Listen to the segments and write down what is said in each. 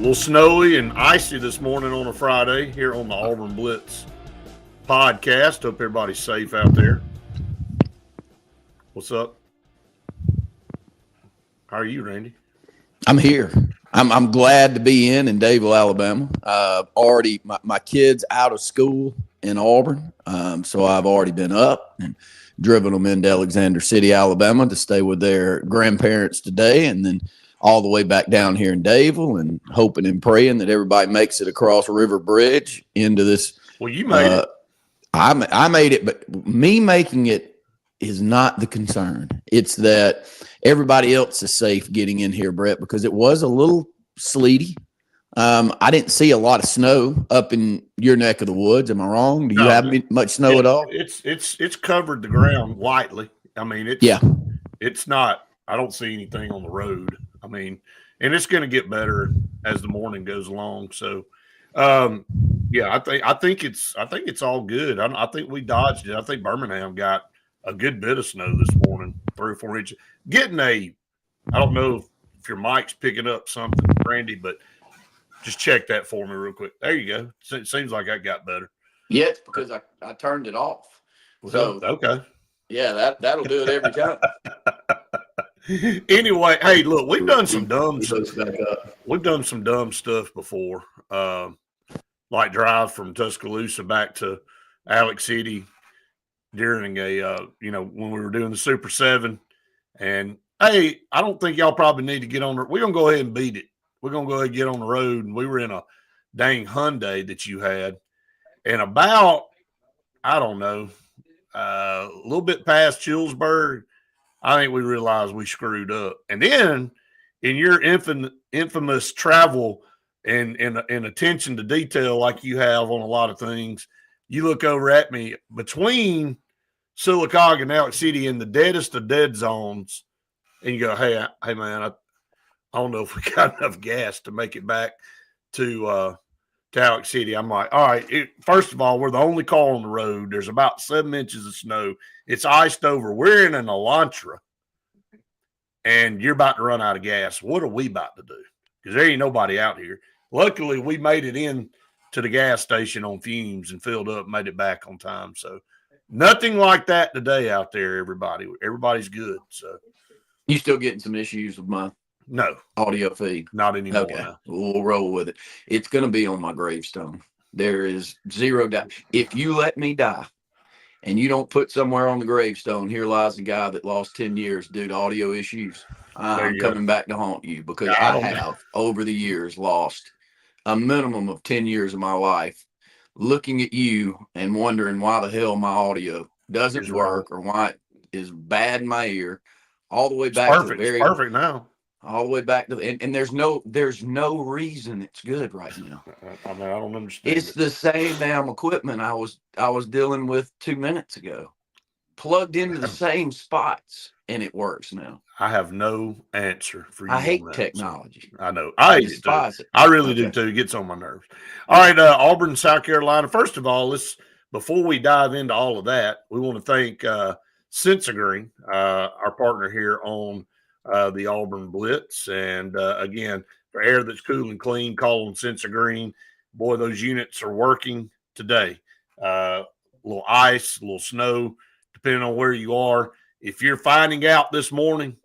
little snowy and icy this morning on a Friday here on the Auburn Blitz podcast. Hope everybody's safe out there. What's up? How are you, Randy? I'm here. I'm glad to be in Davie, Alabama. Already my kids out of school in Auburn, so I've already been up and driven them into Alexander City, Alabama, to stay with their grandparents today, and then all the way back down here in Davie, and hoping and praying that everybody makes it across River Bridge into this. Well, you made it. I made it, but me making it is not the concern. It's that everybody else is safe getting in here, Brett, because it was a little sleety. I didn't see a lot of snow up in your neck of the woods. Am I wrong? Do you have much snow at all? It's covered the ground lightly. I mean, it's not. I don't see anything on the road. I mean, and it's going to get better as the morning goes along. So, yeah, I think it's all good. I think we dodged it. I think Birmingham got a good bit of snow this morning, 3 or 4 inches. I don't know if your mic's picking up something, Randy, but just check that for me real quick. There you go. It seems like I got better. Yeah, it's because I turned it off. So okay. Yeah, that'll do it every time. Anyway, hey, look, we've done some dumb stuff. We've done some dumb stuff before, like drive from Tuscaloosa back to Alex City during when we were doing the Super 7. And, hey, I don't think y'all probably need to get on – we're going to go ahead and beat it. We're going to go ahead and get on the road. And we were in a dang Hyundai that you had. And about, I don't know, a little bit past Chillsburg, I think we realized we screwed up. And then in your infamous travel and attention to detail like you have on a lot of things, you look over at me between Sylacauga and Alex City in the deadest of dead zones, and you go, hey man, I don't know if we got enough gas to make it back to Alex City. I'm like, all right, first of all, we're the only car on the road. There's about 7 inches of snow. It's iced over. We're in an Elantra, and you're about to run out of gas. What are we about to do? Because there ain't nobody out here. Luckily, we made it in to the gas station on fumes and filled up, made it back on time. So nothing like that today out there, everybody. Everybody's good. So you still getting some issues with my audio feed? Not anymore. Okay, now. We'll roll with it. It's going to be on my gravestone. There is zero doubt. If you let me die and you don't put somewhere on the gravestone, here lies the guy that lost 10 years due to audio issues, I'm coming back to haunt you, because I have, over the years, lost a minimum of 10 years of my life looking at you and wondering why the hell my audio doesn't work or why it is bad in my ear, all the way back to the very perfect now. All the way back to and there's no reason it's good right now. I mean, I don't understand. It's the same damn equipment I was dealing with 2 minutes ago, plugged into the same spots, and it works now. I have no answer for you. I hate technology. I know. I despise it. I really do too. It gets on my nerves. All right, Auburn, South Carolina. First of all, before we dive into all of that, we want to thank Sensagreen, our partner here on the Auburn Blitz. And again, for air that's cool and clean, call on Sensagreen. Boy, those units are working today. A little ice, a little snow, depending on where you are. If you're finding out this morning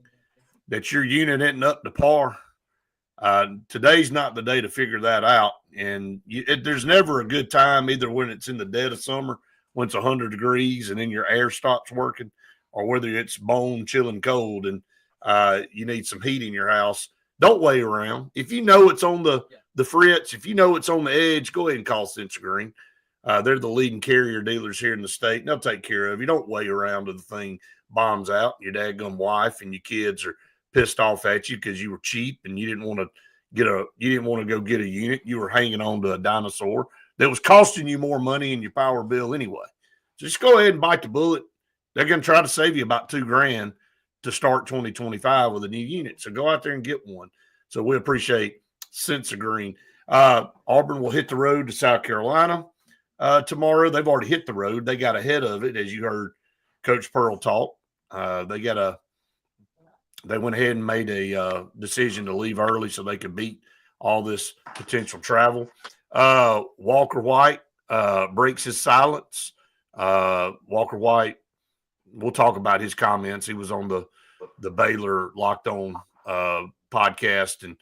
that your unit isn't up to par, today's not the day to figure that out. And there's never a good time, either when it's in the dead of summer, when it's 100 degrees and then your air stops working, or whether it's bone chilling cold and you need some heat in your house. Don't wait around. If you know it's on the fritz, if you know it's on the edge, go ahead and call Sensagreen. They're the leading carrier dealers here in the state, and they'll take care of you. Don't wait around till the thing bombs out. Your dadgum wife and your kids are pissed off at you because you were cheap and you didn't want to go get a unit. You were hanging on to a dinosaur that was costing you more money in your power bill anyway. So just go ahead and bite the bullet. They're going to try to save you about $2,000 to start 2025 with a new unit. So go out there and get one. So we appreciate Sensagreen. Auburn will hit the road to South Carolina tomorrow. They've already hit the road. They got ahead of it, as you heard Coach Pearl talk. They went ahead and made a decision to leave early so they could beat all this potential travel. Walker White breaks his silence. Walker White, we'll talk about his comments. He was on the Baylor Locked On podcast, and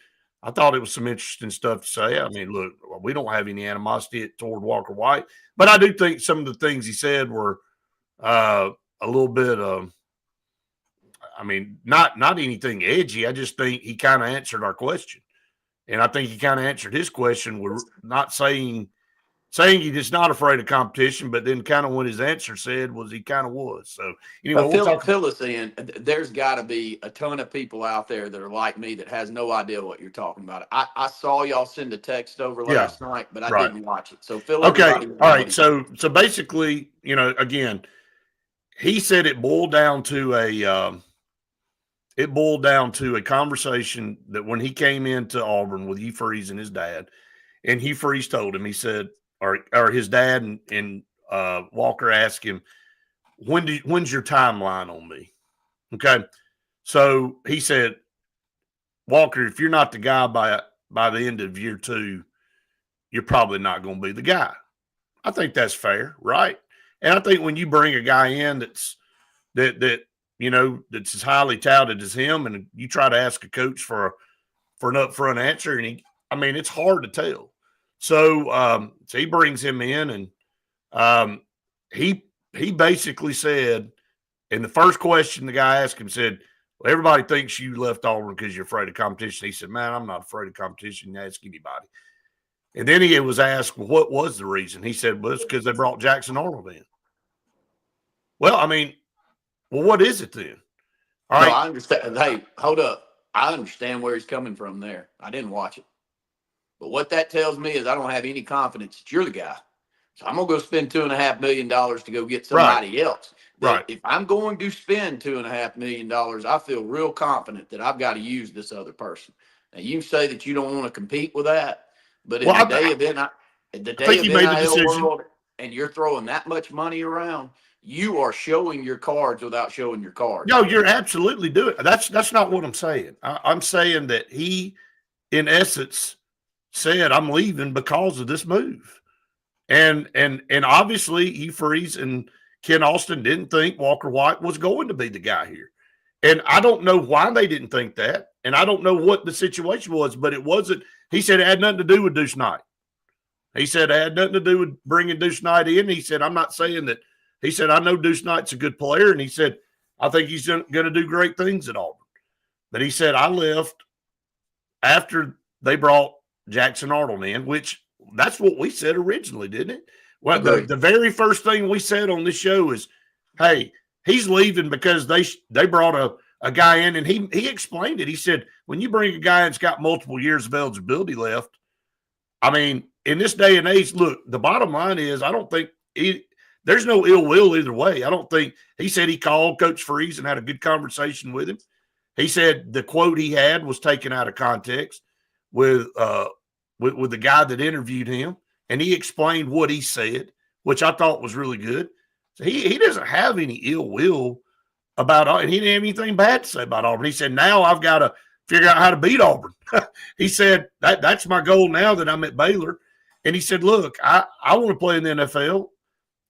I thought it was some interesting stuff to say. I mean, look, we don't have any animosity toward Walker White, but I do think some of the things he said were a little bit I mean, not anything edgy. I just think he kind of answered our question. And I think he kind of answered his question. We're not saying he's just not afraid of competition, but then kind of what his answer said was he kind of was. So anyway, fill us in. There's got to be a ton of people out there that are like me that has no idea what you're talking about. I saw y'all send a text over last night, but I didn't watch it. So fill everybody in. All right. So basically, again, he said it boiled down to a conversation that when he came into Auburn with Hugh Freeze and his dad, and Hugh Freeze told him, he said, or his dad and Walker asked him, when's your timeline on me? Okay. So he said, Walker, if you're not the guy by the end of year 2, you're probably not going to be the guy. I think that's fair, right? And I think when you bring a guy in that's as highly touted as him, and you try to ask a coach for an upfront answer, and it's hard to tell. So he brings him in, and he basically said, and the first question the guy asked him said, well, everybody thinks you left Auburn because you're afraid of competition. He said, man, I'm not afraid of competition. Ask anybody. And then he was asked, well, what was the reason? He said, well, it's because they brought Jackson Arnold in. Well, what is it then? All right. I understand. Hey, hold up. I understand where he's coming from there. I didn't watch it. But what that tells me is I don't have any confidence that you're the guy. So I'm going to go spend $2.5 million to go get somebody else. Right. If I'm going to spend $2.5 million, I feel real confident that I've got to use this other person. Now, you say that you don't want to compete with that, but in the day of NIL world, and you're throwing that much money around, you are showing your cards without showing your cards. No, you're absolutely doing it. That's not what I'm saying. I'm saying that he, in essence, said, I'm leaving because of this move. And obviously Hugh Freeze and Ken Austin didn't think Walker White was going to be the guy here. And I don't know why they didn't think that. And I don't know what the situation was, but it wasn't. He said it had nothing to do with Deuce Knight. He said it had nothing to do with bringing Deuce Knight in. He said, I'm not saying that. He said, I know Deuce Knight's a good player. And he said, I think he's going to do great things at Auburn. But he said, I left after they brought Jackson Arnold in, which that's what we said originally, didn't it? Well, the very first thing we said on this show is, hey, he's leaving because they brought a guy in, and he explained it. He said, when you bring a guy that's got multiple years of eligibility left, in this day and age, look, the bottom line is I don't think there's no ill will either way. I don't think – he said he called Coach Freeze and had a good conversation with him. He said the quote he had was taken out of context with the guy that interviewed him, and he explained what he said, which I thought was really good. So he doesn't have any ill will about – and he didn't have anything bad to say about Auburn. He said, now I've got to figure out how to beat Auburn. He said, that's my goal now that I'm at Baylor. And he said, look, I want to play in the NFL.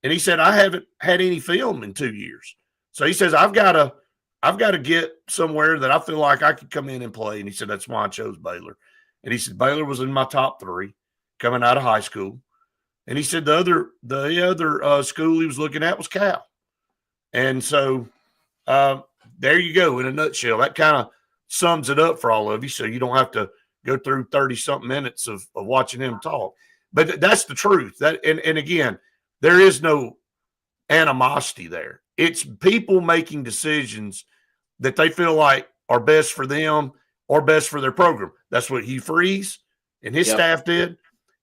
And he said, I haven't had any film in 2 years. So he says, I've got to get somewhere that I feel like I could come in and play. And he said, that's why I chose Baylor. And he said, Baylor was in my top 3 coming out of high school. And he said the other school he was looking at was Cal. And so there you go in a nutshell. That kind of sums it up for all of you, so you don't have to go through 30-something minutes of watching him talk. But that's the truth. And again, there is no animosity there. It's people making decisions that they feel like are best for them or best for their program. That's what Hugh Freeze and his staff did,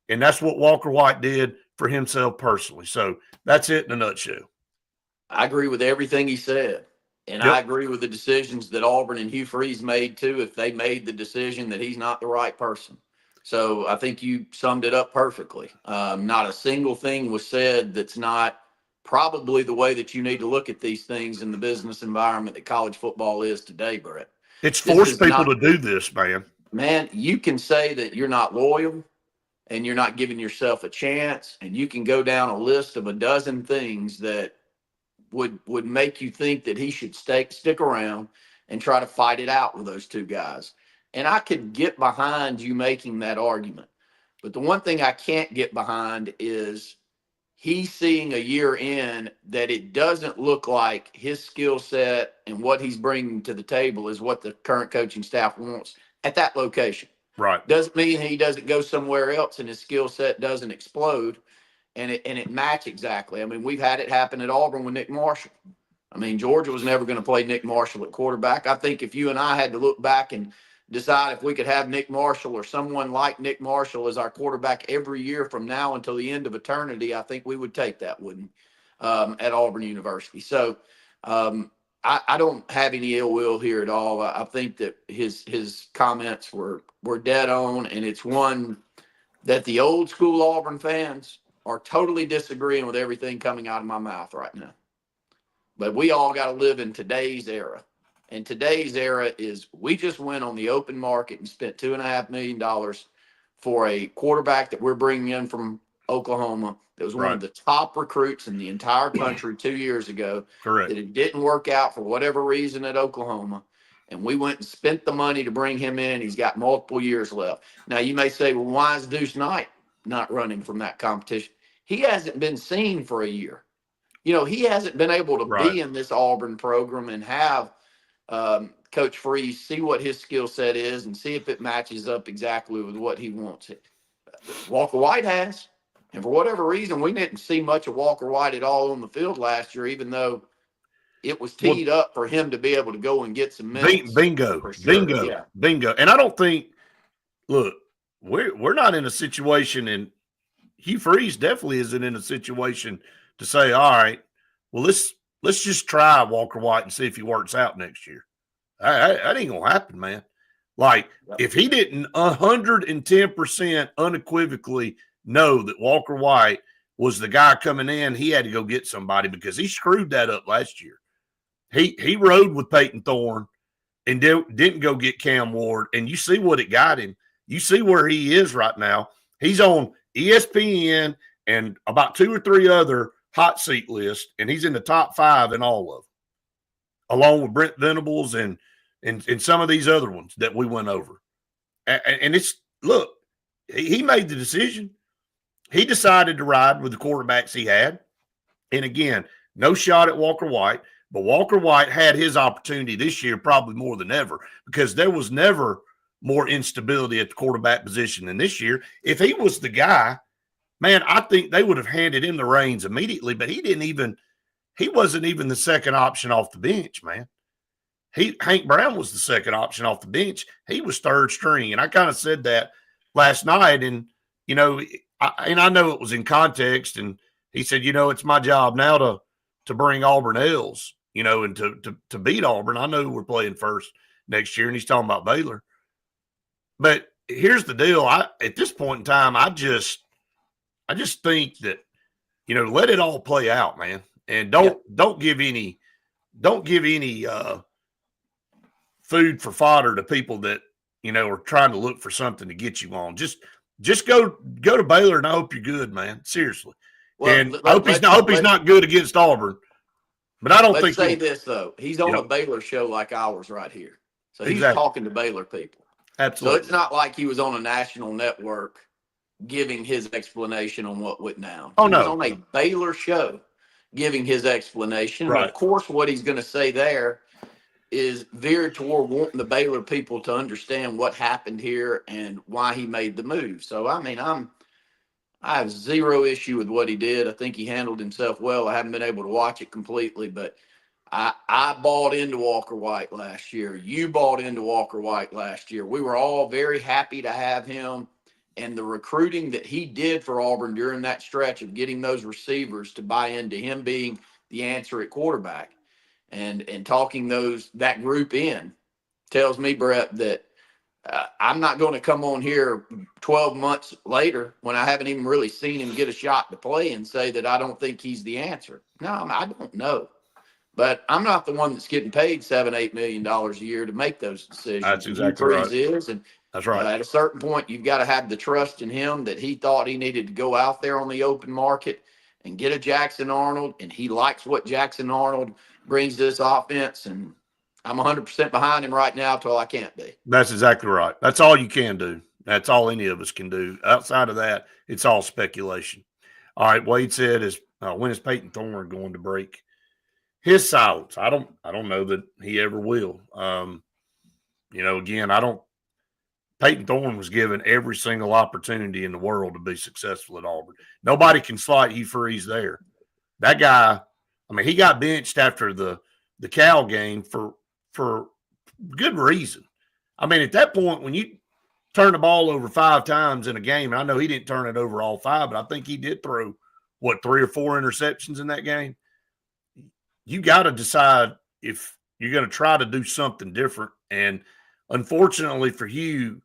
and that's what Walker White did for himself personally. So that's it in a nutshell. I agree with everything he said, and I agree with the decisions that Auburn and Hugh Freeze made too, if they made the decision that he's not the right person. So I think you summed it up perfectly. Not a single thing was said that's not probably the way that you need to look at these things in the business environment that college football is today, Brett. It's forced people to do this, man. man, you can say that you're not loyal and you're not giving yourself a chance, and you can go down a list of a dozen things that would make you think that he should stick around and try to fight it out with those two guys. And I could get behind you making that argument. But the one thing I can't get behind is he's seeing a year in that it doesn't look like his skill set and what he's bringing to the table is what the current coaching staff wants at that location. Right. Doesn't mean he doesn't go somewhere else and his skill set doesn't explode and it match exactly. I mean, we've had it happen at Auburn with Nick Marshall. I mean, Georgia was never going to play Nick Marshall at quarterback. I think if you and I had to look back and decide if we could have Nick Marshall or someone like Nick Marshall as our quarterback every year from now until the end of eternity, I think we would take that, wouldn't at Auburn University. So I don't have any ill will here at all. I think that his comments were dead on, and it's one that the old school Auburn fans are totally disagreeing with everything coming out of my mouth right now. But we all got to live in today's era. And today's era is we just went on the open market and spent $2.5 million for a quarterback that we're bringing in from Oklahoma. That was one of the top recruits in the entire country 2 years ago. Correct. That it didn't work out for whatever reason at Oklahoma. And we went and spent the money to bring him in. He's got multiple years left. Now, you may say, well, why is Deuce Knight not running from that competition? He hasn't been seen for a year. You know, he hasn't been able to be in this Auburn program and have Coach Freeze see what his skill set is and see if it matches up exactly with what he wants. Walker White has. And for whatever reason, we didn't see much of Walker White at all on the field last year, even though it was teed up for him to be able to go and get some minutes. Bingo. And I don't think, look, we're not in a situation, and Hugh Freeze definitely isn't in a situation to say, all right, well, let's just try Walker White and see if he works out next year. That ain't gonna happen, man. Like, if he didn't 110% unequivocally know that Walker White was the guy coming in, he had to go get somebody because he screwed that up last year. He rode with Payton Thorne and didn't go get Cam Ward, and you see what it got him. You see where he is right now. He's on ESPN and about 2 or 3 other hot seat lists, and he's in the top 5 in all of them, along with Brent Venables and some of these other ones that we went over. And it's, look, he made the decision. He decided to ride with the quarterbacks he had. And again, no shot at Walker White, but Walker White had his opportunity this year probably more than ever because there was never more instability at the quarterback position than this year. If he was the guy, man, I think they would have handed him the reins immediately, but he wasn't even the second option off the bench, man. Hank Brown was the second option off the bench. He was third string. And I kind of said that last night. And, you know, I know it was in context. And he said, you know, it's my job now to bring Auburn L's, you know, and to beat Auburn. I know we're playing first next year. And he's talking about Baylor. But here's the deal. At this point in time, I just think that, you know, let it all play out, man. And don't give any food for fodder to people that, you know, are trying to look for something to get you on. Just go to Baylor, and I hope you're good, man. Seriously. Well, and I hope he's not good against Auburn. But I don't think. Let's say this though, he's on a Baylor show like ours right here, so he's talking to Baylor people. Absolutely. So it's not like he was on a national network giving his explanation on what went down. Oh, he was on a Baylor show giving his explanation. Right. And of course, what he's going to say there is veered toward wanting the Baylor people to understand what happened here and why he made the move. So, I mean, I have zero issue with what he did. I think he handled himself well. I haven't been able to watch it completely, but I bought into Walker White last year. You bought into Walker White last year. We were all very happy to have him. And the recruiting that he did for Auburn during that stretch of getting those receivers to buy into him being the answer at quarterback and talking that group in tells me, Brett, that I'm not going to come on here 12 months later when I haven't even really seen him get a shot to play and say that I don't think he's the answer. No, I don't know. But I'm not the one that's getting paid $7-8 million a year to make those decisions. That's exactly right. Is, and That's right. At a certain point, you've got to have the trust in him that he thought he needed to go out there on the open market and get a Jackson Arnold, and he likes what Jackson Arnold brings to this offense. And I'm 100% behind him right now till I can't be. That's exactly right. That's all you can do. That's all any of us can do. Outside of that, it's all speculation. All right, Wade said, when is Payton Thorne going to break his silence? I don't know that he ever will. Again, Payton Thorne was given every single opportunity in the world to be successful at Auburn. Nobody can slight Hugh Freeze there. That guy, he got benched after the Cal game for good reason. At that point, when you turn the ball over 5 times in a game, and I know he didn't turn it over all 5, but I think he did throw, 3 or 4 interceptions in that game. You got to decide if you're going to try to do something different. And unfortunately for Hugh,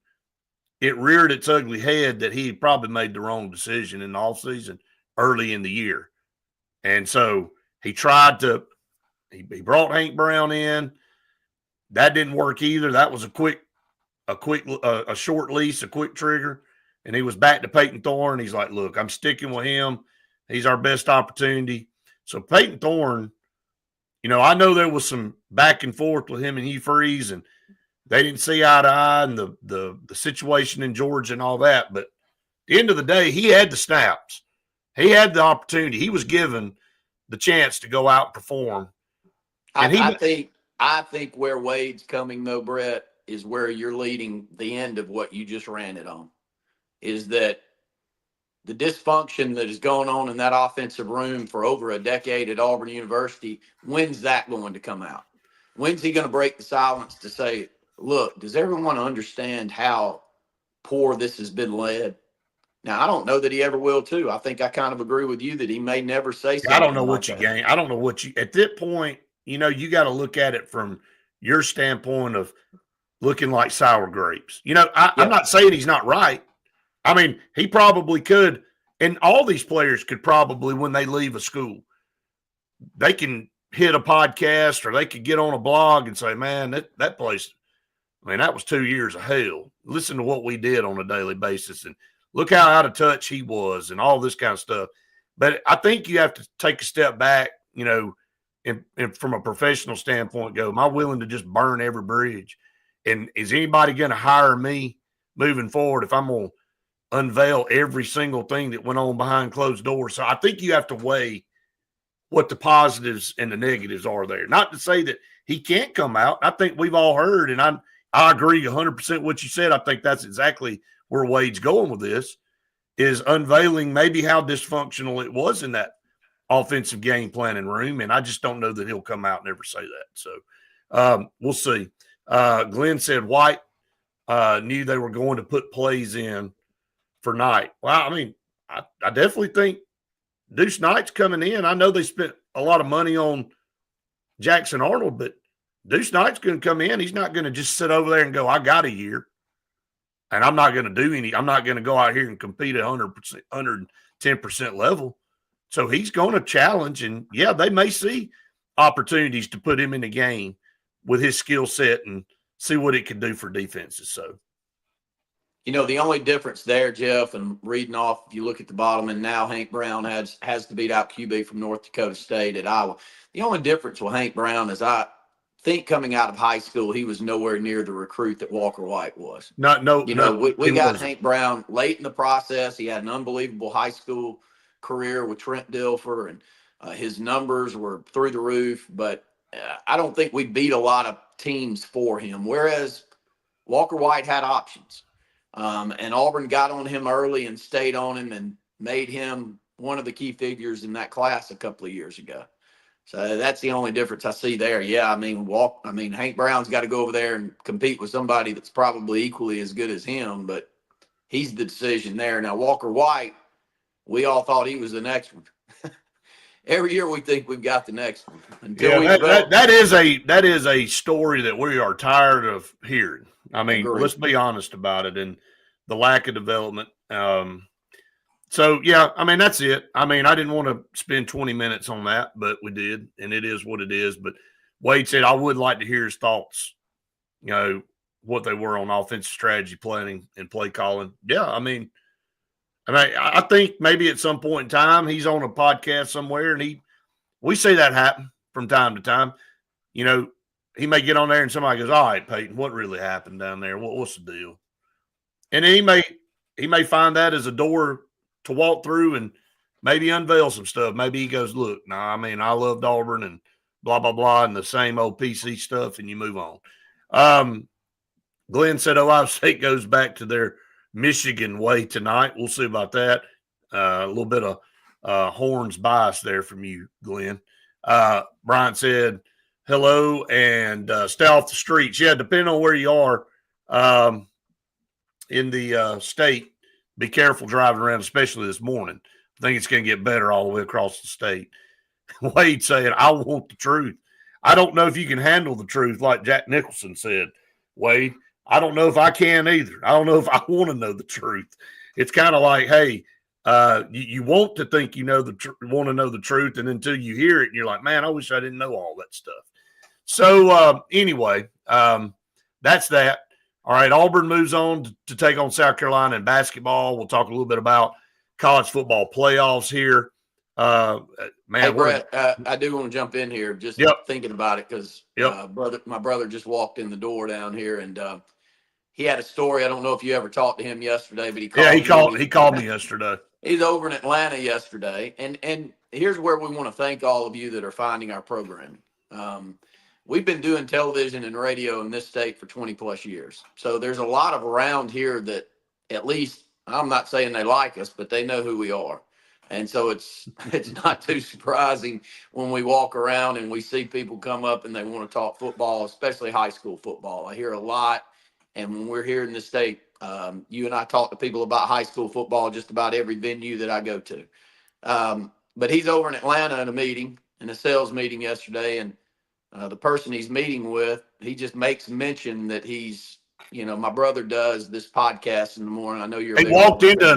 it reared its ugly head that he probably made the wrong decision in the offseason early in the year. And so he tried to – he brought Hank Brown in. That didn't work either. That was a short lease, a quick trigger. And he was back to Payton Thorne. He's like, look, I'm sticking with him. He's our best opportunity. So Payton Thorne, I know there was some back and forth with him and Hugh Freeze, and they didn't see eye to eye, and the situation in Georgia and all that. But at the end of the day, he had the snaps. He had the opportunity. He was given the chance to go out and perform. And I think where Wade's coming, though, Brett, is where you're leading the end of what you just ran it on, is that the dysfunction that is going on in that offensive room for over a decade at Auburn University, when's that going to come out? When's he going to break the silence to say, look, does everyone understand how poor this has been led? Now, I don't know that he ever will, too. I think I kind of agree with you that he may never say something. I don't know what you gain. I don't know what you – at that point, you got to look at it from your standpoint of looking like sour grapes. I'm not saying he's not right. He probably could, and all these players could probably, when they leave a school, they can hit a podcast or they could get on a blog and say, man, that place, that was 2 years of hell. Listen to what we did on a daily basis, and look how out of touch he was and all this kind of stuff. But I think you have to take a step back, and from a professional standpoint, go, am I willing to just burn every bridge? And is anybody going to hire me moving forward if I'm going to unveil every single thing that went on behind closed doors? So I think you have to weigh what the positives and the negatives are there. Not to say that he can't come out. I think we've all heard, and I agree 100% what you said. I think that's exactly where Wade's going with this, is unveiling maybe how dysfunctional it was in that offensive game planning room. And I just don't know that he'll come out and ever say that. So we'll see. Glenn said White knew they were going to put plays in for Knight. Well, I definitely think Deuce Knight's coming in. I know they spent a lot of money on Jackson Arnold, but Deuce Knight's going to come in. He's not going to just sit over there and go, I got a year, and I'm not going to I'm not going to go out here and compete at 100%, 110% level. So he's going to challenge, and, yeah, they may see opportunities to put him in the game with his skill set and see what it can do for defenses. So, the only difference there, Jeff, and reading off, if you look at the bottom, and now Hank Brown has to beat out QB from North Dakota State at Iowa. The only difference with Hank Brown is I think coming out of high school, he was nowhere near the recruit that Walker White was. We got Hank Brown late in the process. He had an unbelievable high school career with Trent Dilfer, and his numbers were through the roof. But I don't think we beat a lot of teams for him, whereas Walker White had options. And Auburn got on him early and stayed on him and made him one of the key figures in that class a couple of years ago. So that's the only difference I see there. Yeah, Hank Brown's got to go over there and compete with somebody that's probably equally as good as him, but he's the decision there. Now, Walker White, we all thought he was the next one. Every year we think we've got the next one. That is a story that we are tired of hearing. Agreed. Let's be honest about it, and the lack of development. So, yeah, that's it. I didn't want to spend 20 minutes on that, but we did, and it is what it is. But Wade said I would like to hear his thoughts, what they were on offensive strategy planning and play calling. Yeah, I mean, I think maybe at some point in time he's on a podcast somewhere, and we see that happen from time to time. You know, he may get on there and somebody goes, "All right, Payton, what really happened down there? What's the deal?" And he may find that as a door to walk through and maybe unveil some stuff. Maybe he goes, "Look, I mean, I loved Auburn and blah blah blah," and the same old PC stuff, and you move on. Glenn said Ohio State goes back to their Michigan way tonight. We'll see about that. A little bit of Horns bias there from you, Glenn. Brian said hello and stay off the streets. Yeah, depending on where you are in the state, be careful driving around, especially this morning. I think it's going to get better all the way across the state. Wade saying, I want the truth. I don't know if you can handle the truth, like Jack Nicholson said, Wade. I don't know if I can either. I don't know if I want to know the truth. It's kind of like, hey, you want to think you know want to know the truth, and until you hear it, and you're like, man, I wish I didn't know all that stuff. So anyway, that's that. All right, Auburn moves on to take on South Carolina in basketball. We'll talk a little bit about college football playoffs here. Man, hey, Brett, I do want to jump in here just thinking about it because my brother just walked in the door down here, and he had a story. I don't know if you ever talked to him yesterday, but he called me yesterday. He's over in Atlanta yesterday, and here's where we want to thank all of you that are finding our programming. We've been doing television and radio in this state for 20 plus years. So there's a lot of around here that, at least, I'm not saying they like us, but they know who we are. And so it's not too surprising when we walk around and we see people come up and they want to talk football, especially high school football. I hear a lot. And when we're here in the state, you and I talk to people about high school football just about every venue that I go to. But he's over in Atlanta in a sales meeting yesterday, and the person he's meeting with, he just makes mention that my brother does this podcast in the morning. I know you're. He walked into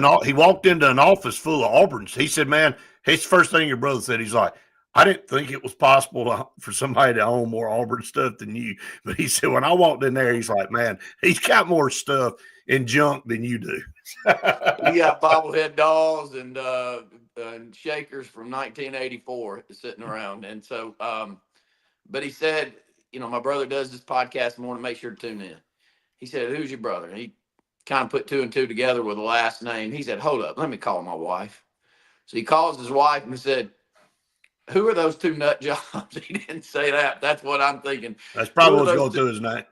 an office full of Auburns. He said, "Man, his first thing your brother said, he's like, I didn't think it was possible for somebody to own more Auburn stuff than you." But he said, when I walked in there, he's like, "Man, he's got more stuff and junk than you do." He got bobblehead dolls and shakers from 1984 sitting around, and so. But he said, my brother does this podcast in the morning. Make sure to tune in. He said, "Who's your brother?" And he kind of put two and two together with the last name. He said, "Hold up, let me call my wife." So he calls his wife and he said, "Who are those two nut jobs?" He didn't say that. That's what I'm thinking. That's probably what's going through his mind.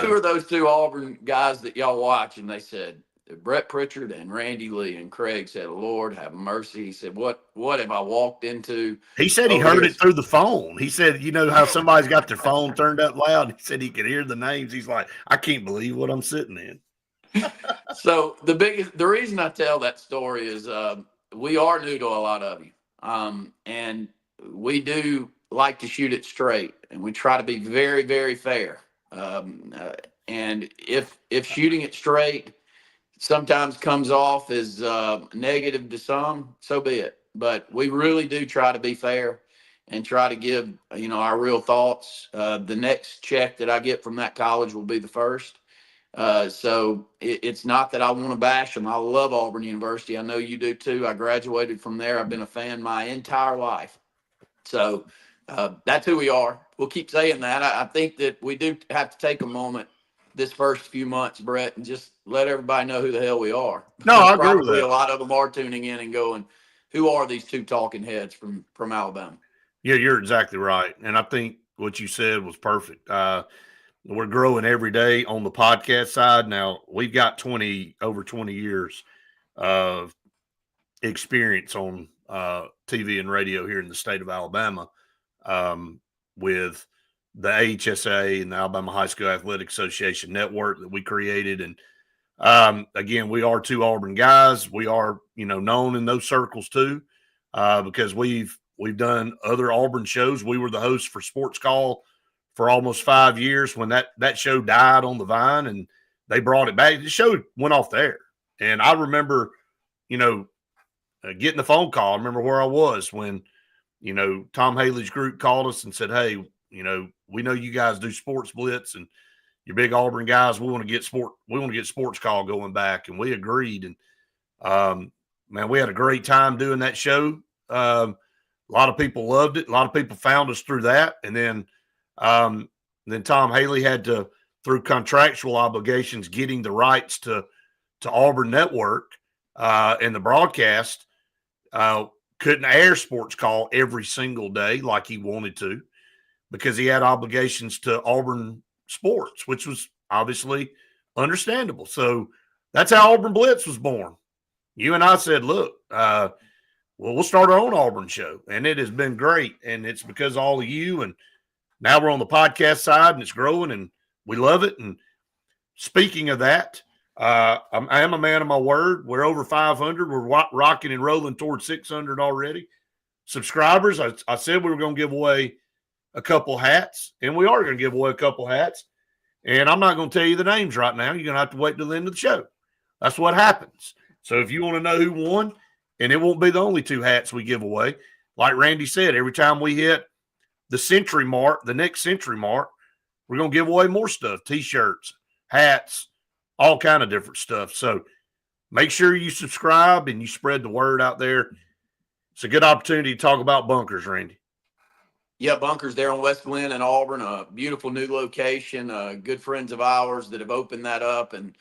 Who are those two Auburn guys that y'all watch? And they said, Brett Pritchard and Randy Lee. And Craig said, "Lord have mercy." He said, what have I walked into? He said he heard it through the phone. He said, you know how somebody's got their phone turned up loud? He said he could hear the names. He's like, I can't believe what I'm sitting in. So the reason I tell that story is we are new to a lot of you. And we do like to shoot it straight, and we try to be very, very fair. And if shooting it straight sometimes comes off as negative to some, so be it. But we really do try to be fair and try to give, our real thoughts. The next check that I get from that college will be the first. So it's not that I want to bash them. I love Auburn University. I know you do too. I graduated from there. I've been a fan my entire life. So that's who we are. We'll keep saying that. I think that we do have to take a moment this first few months, Brett, and just let everybody know who the hell we are. No, I agree with that. A lot of them are tuning in and going, who are these two talking heads from Alabama? Yeah, you're exactly right. And I think what you said was perfect. We're growing every day on the podcast side. Now, we've got over 20 years of experience on TV and radio here in the state of Alabama with the AHSA and the Alabama High School Athletic Association network that we created. And again, we are two Auburn guys. We are, known in those circles too, because we've done other Auburn shows. We were the host for Sports Call for almost 5 years when that show died on the Vine, and they brought it back. The show went off the air. And I remember, getting the phone call. I remember where I was when, Tom Haley's group called us and said, "Hey, we know you guys do Sports Blitz and you big Auburn guys, we want to get Sports Call going back. And we agreed. And man, we had a great time doing that show. A lot of people loved it. A lot of people found us through that. And then Tom Haley had to, through contractual obligations, getting the rights to Auburn Network and the broadcast, couldn't air Sports Call every single day like he wanted to because he had obligations to Auburn sports, which was obviously understandable. So that's how Auburn Blitz was born. You and I said, look, we'll start our own Auburn show. And it has been great. And it's because of all of you. And now we're on the podcast side and it's growing and we love it. And speaking of that, I am a man of my word. We're over 500. We're rocking and rolling towards 600 already. Subscribers, I said we were going to give away a couple hats, and we are going to give away a couple hats. And I'm not going to tell you the names right now. You're going to have to wait till the end of the show. That's what happens. So if you want to know who won, and it won't be the only 2 hats we give away, like Randy said, every time we hit the century mark, the next century mark, we're going to give away more stuff, T-shirts, hats, all kind of different stuff. So make sure you subscribe and you spread the word out there. It's a good opportunity to talk about Bunkers, Randy. Yeah, Bunkers there on West Glen and Auburn, a beautiful new location, good friends of ours that have opened that up. And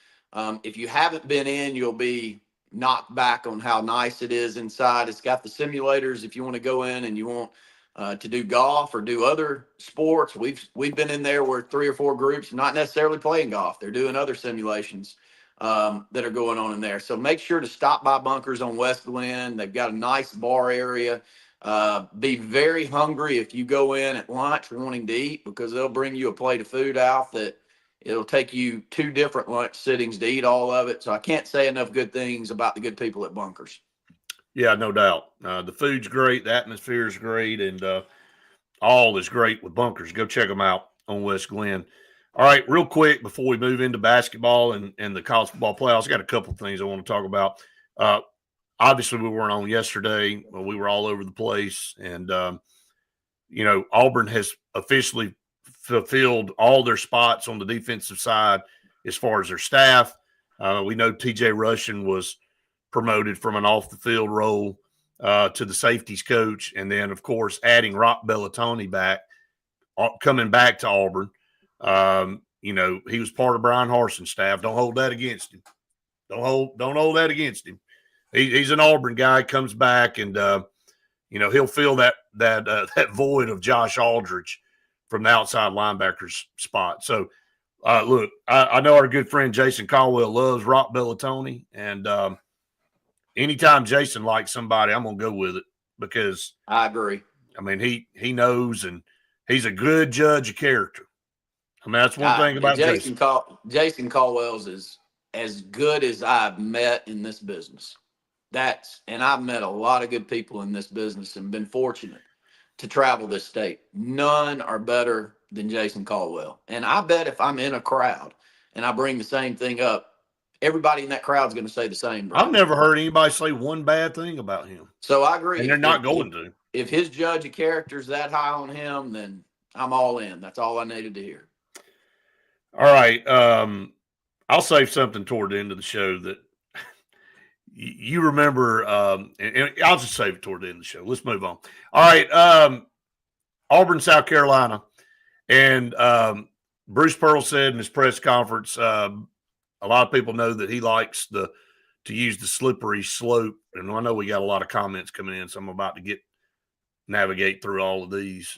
if you haven't been in, you'll be knocked back on how nice it is inside. It's got the simulators if you want to go in and you want to do golf or do other sports. We've been in there where 3 or 4 groups, not necessarily playing golf. They're doing other simulations that are going on in there. So make sure to stop by Bunkers on West Glen. They've got a nice bar area. Be very hungry if you go in at lunch wanting to eat because they'll bring you a plate of food out that it'll take you 2 different lunch sittings to eat all of it. So I can't say enough good things about the good people at Bunkers. Yeah, no doubt. The food's great. The atmosphere is great. And all is great with Bunkers. Go check them out on West Glen. All right, real quick before we move into basketball and the college football playoffs, I got a couple of things I want to talk about. Obviously, we weren't on yesterday. We were all over the place. And, Auburn has officially fulfilled all their spots on the defensive side as far as their staff. We know TJ Rushing was promoted from an off-the-field role to the safeties coach. And then, of course, adding Rock Bellatoni back, coming back to Auburn. He was part of Brian Harson's staff. Don't hold that against him. Don't hold that against him. He's an Auburn guy, comes back, and he'll fill that void of Josh Aldridge from the outside linebacker's spot. So, look, I know our good friend Jason Caldwell loves Rock Bellatoni, and anytime Jason likes somebody, I'm gonna go with it because I agree. I mean, he knows, and he's a good judge of character. I mean, that's one thing about Jason. Jason Caldwell's is as good as I've met in this business. And I've met a lot of good people in this business and been fortunate to travel this state. None are better than Jason Caldwell. And I bet if I'm in a crowd and I bring the same thing up, everybody in that crowd is going to say the same. I've never heard anybody say one bad thing about him. So I agree. And they're not going to. If his judge of character is that high on him, then I'm all in. That's all I needed to hear. All right. I'll save something toward the end of the show that you remember, and I'll just save it toward the end of the show. Let's move on. All right. Auburn, South Carolina. And Bruce Pearl said in his press conference, a lot of people know that he likes to use the slippery slope. And I know we got a lot of comments coming in, so I'm about to navigate through all of these.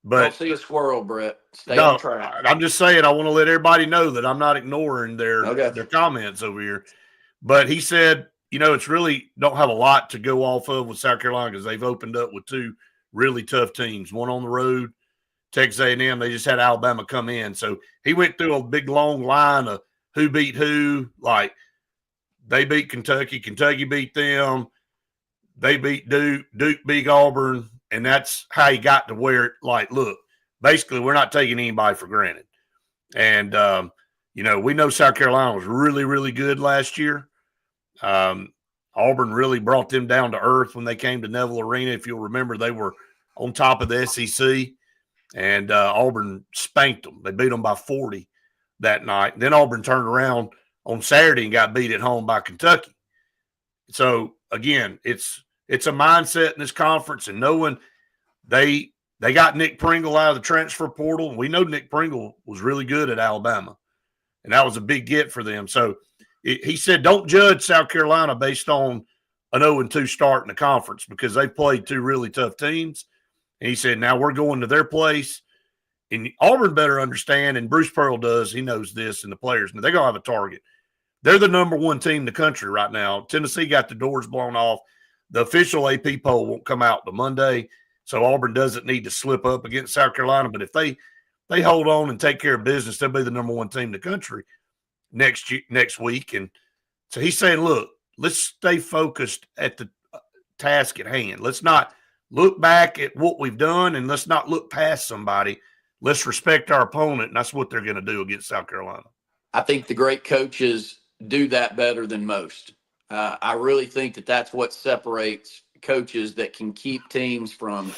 But don't see a squirrel, Brett. Stay on track. I'm just saying, I want to let everybody know that I'm not ignoring their comments over here. But he said, it's really don't have a lot to go off of with South Carolina because they've opened up with 2 really tough teams. One on the road, Texas A&M. They just had Alabama come in. So he went through a big, long line of who beat who. Like, they beat Kentucky. Kentucky beat them. They beat Duke. Duke beat Auburn. And that's how he got to where, look, basically we're not taking anybody for granted. And, we know South Carolina was really, really good last year. Auburn really brought them down to earth when they came to Neville Arena. If you'll remember, they were on top of the SEC. and Auburn spanked them. They beat them by 40 that night. Then Auburn turned around on Saturday and got beat at home by Kentucky. So again, it's a mindset in this conference, and knowing they got Nick Pringle out of the transfer portal. We know Nick Pringle was really good at Alabama, and that was a big get for them. So he said, don't judge South Carolina based on an 0-2 start in the conference, because they played two really tough teams. And he said, now we're going to their place. And Auburn better understand, and Bruce Pearl does, he knows this, and the players, they're going to have a target. They're the number one team in the country right now. Tennessee got the doors blown off. The official AP poll won't come out till Monday, so Auburn doesn't need to slip up against South Carolina. But if they hold on and take care of business, they'll be the number one team in the country next week. And so he's saying, look, let's stay focused at the task at hand. Let's not look back at what we've done, and let's not look past somebody. Let's respect our opponent, and that's what they're going to do against South Carolina. I think the great coaches do that better than most. I really think that that's what separates coaches that can keep teams from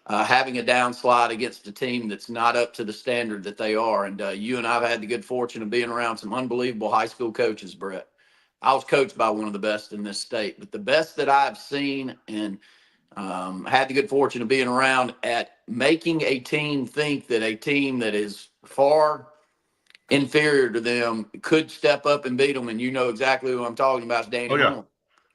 having a downslide against a team that's not up to the standard that they are. And you and I have had the good fortune of being around some unbelievable high school coaches, Brett. I was coached by one of the best in this state, but the best that I've seen and had the good fortune of being around at making a team think that a team that is far inferior to them could step up and beat them. And you know exactly who I'm talking about. Is Danny Horn.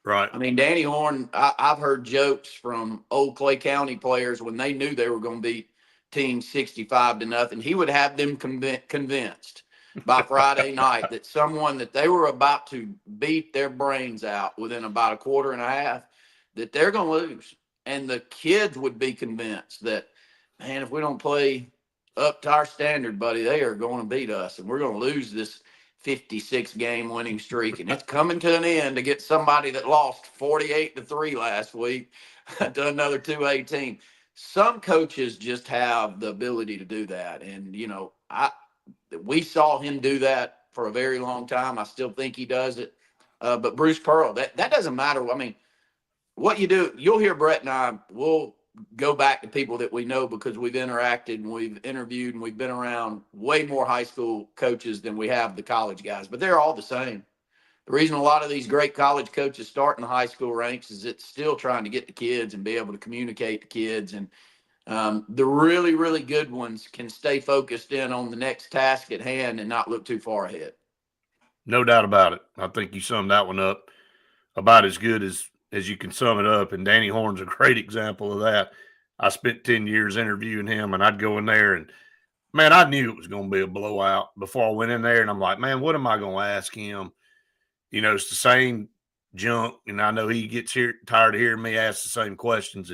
Right. I mean, Danny Horn, I've heard jokes from old Clay County players when they knew they were going to beat teams 65-0. He would have them convinced by Friday night that someone that they were about to beat their brains out within about a quarter and a half, that they're going to lose. And the kids would be convinced that, man, if we don't play up to our standard, buddy, they are going to beat us, and we're going to lose this 56-game winning streak, and it's coming to an end to get somebody that lost 48-3 last week to another 2A team. Some coaches just have the ability to do that, and we saw him do that for a very long time. I still think he does it, but Bruce Pearl, that doesn't matter. I mean, what you do, you'll hear Brett and I will go back to people that we know because we've interacted and we've interviewed and we've been around way more high school coaches than we have the college guys, but they're all the same. The reason a lot of these great college coaches start in the high school ranks is it's still trying to get the kids and be able to communicate to kids. And the really, really good ones can stay focused in on the next task at hand and not look too far ahead. No doubt about it. I think you summed that one up about as good as you can sum it up. And Danny Horn's a great example of that. I spent 10 years interviewing him, and I'd go in there and, man, I knew it was going to be a blowout before I went in there. And I'm like, man, what am I going to ask him? It's the same junk. And I know he gets tired of hearing me ask the same questions.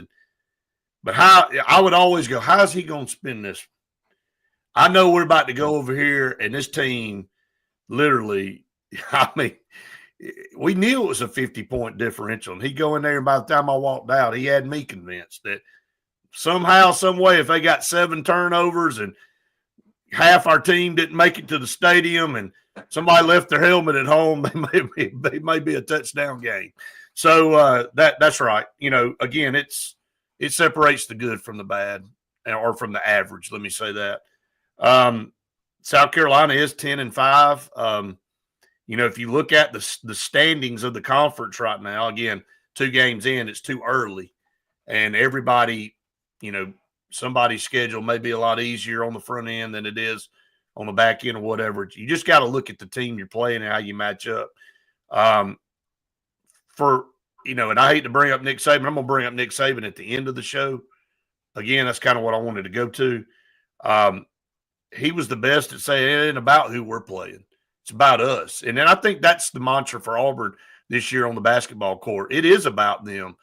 But I would always go, how's he going to spin this? I know we're about to go over here, and this team literally, I mean, we knew it was a 50-point differential, and he'd go in there, and by the time I walked out, he had me convinced that somehow, some way, if they got 7 turnovers and half our team didn't make it to the stadium and somebody left their helmet at home, they may be a touchdown game. So that's right. Again, it separates the good from the bad, or from the average. Let me say that. South Carolina is 10-5. If you look at the standings of the conference right now, again, 2 games in, it's too early. And everybody, somebody's schedule may be a lot easier on the front end than it is on the back end or whatever. You just got to look at the team you're playing and how you match up. And I hate to bring up Nick Saban. I'm going to bring up Nick Saban at the end of the show. Again, that's kind of what I wanted to go to. He was the best at saying it ain't about who we're playing. It's about us. And then I think that's the mantra for Auburn this year on the basketball court. It is about them.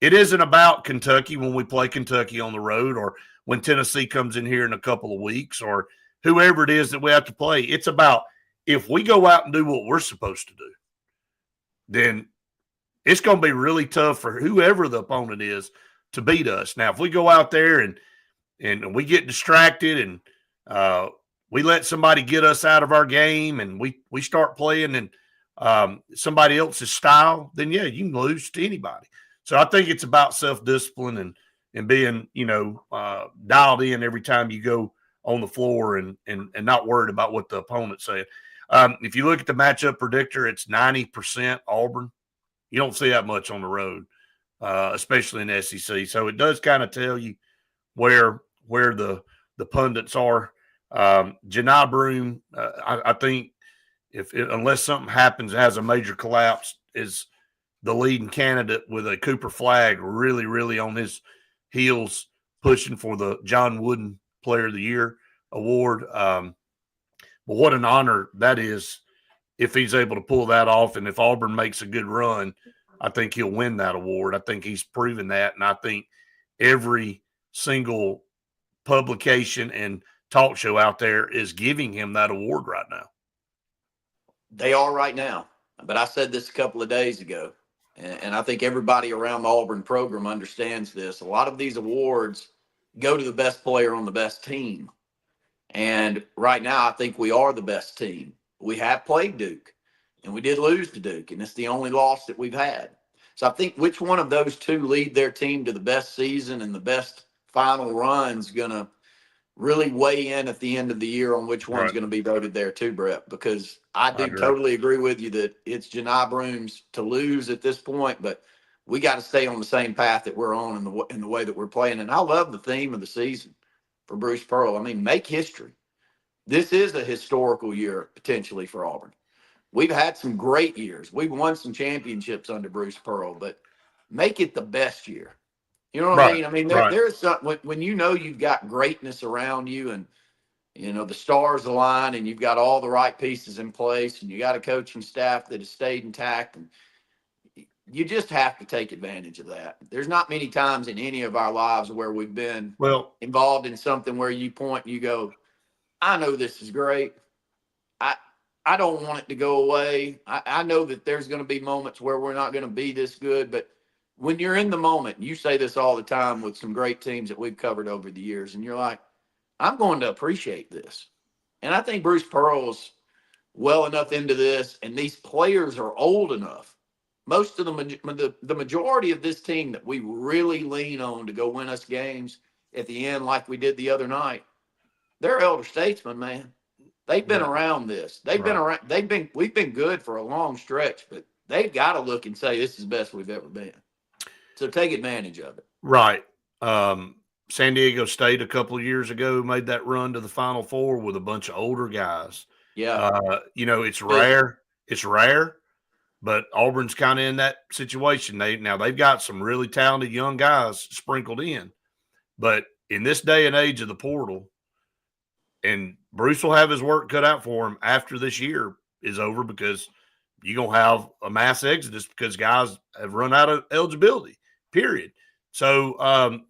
It isn't about Kentucky when we play Kentucky on the road, or when Tennessee comes in here in a couple of weeks, or whoever it is that we have to play. It's about, if we go out and do what we're supposed to do, then it's going to be really tough for whoever the opponent is to beat us. Now, if we go out there and we get distracted and we let somebody get us out of our game and we start playing in somebody else's style, then, yeah, you can lose to anybody. So I think it's about self-discipline and being, dialed in every time you go on the floor and not worried about what the opponent's saying. If you look at the matchup predictor, it's 90% Auburn. You don't see that much on the road, especially in the SEC. So it does kind of tell you where the pundits are. Janai Broome, I think unless something happens, has a major collapse, is the leading candidate with a Cooper flag really, really on his heels, pushing for the John Wooden Player of the Year award. But what an honor that is if he's able to pull that off. And if Auburn makes a good run, I think he'll win that award. I think he's proven that. And I think every single publication and talk show out there is giving him that award right now. They are right now. But I said this a couple of days ago, and I think everybody around the Auburn program understands this. A lot of these awards go to the best player on the best team. And right now, I think we are the best team. We have played Duke, and we did lose to Duke, and it's the only loss that we've had. So I think which one of those two lead their team to the best season and the best final run is going to really weigh in at the end of the year on which one's going to be voted there too, Brett, because I do totally agree with you that it's Janai Broome's to lose at this point, but we got to stay on the same path that we're on in the way that we're playing. And I love the theme of the season for Bruce Pearl. I mean, make history. This is a historical year potentially for Auburn. We've had some great years. We've won some championships under Bruce Pearl, but make it the best year. You know what I mean? I mean, there is something when you know you've got greatness around you and, the stars align and you've got all the right pieces in place and you got a coaching staff that has stayed intact, and you just have to take advantage of that. There's not many times in any of our lives where we've been involved in something where you point and you go, I know this is great. I don't want it to go away. I know that there's going to be moments where we're not going to be this good, but when you're in the moment, you say this all the time with some great teams that we've covered over the years, and you're like, I'm going to appreciate this. And I think Bruce Pearl's well enough into this, and these players are old enough. Most of the majority of this team that we really lean on to go win us games at the end like we did the other night, they're elder statesmen, man. They've been around this. They've been around. We've been good for a long stretch, but they've got to look and say this is the best we've ever been. So take advantage of it. Right. San Diego State a couple of years ago made that run to the Final Four with a bunch of older guys. Yeah. It's rare. It's rare, but Auburn's kind of in that situation. They've got some really talented young guys sprinkled in, but in this day and age of the portal, and Bruce will have his work cut out for him after this year is over, because you're going to have a mass exodus because guys have run out of eligibility, period. So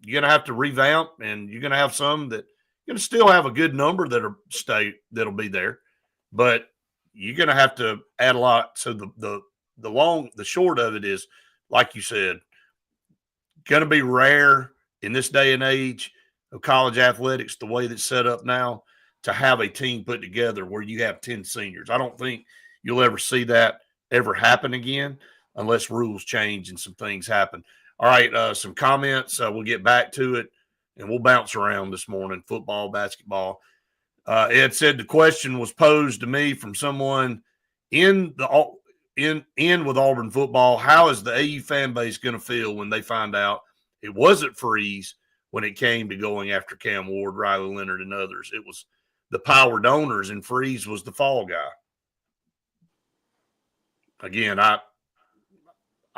you're going to have to revamp, and you're going to have some that you're going to still have a good number that'll be there, but you're going to have to add a lot. So the short of it is, like you said, going to be rare in this day and age of college athletics, the way that's set up now, to have a team put together where you have 10 seniors. I don't think you'll ever see that ever happen again unless rules change and some things happen. All right, some comments. We'll get back to it, and we'll bounce around this morning, football, basketball. Ed said the question was posed to me from someone in with Auburn football. How is the AU fan base going to feel when they find out it wasn't Freeze when it came to going after Cam Ward, Riley Leonard, and others? It was the power donors, and Freeze was the fall guy. Again, I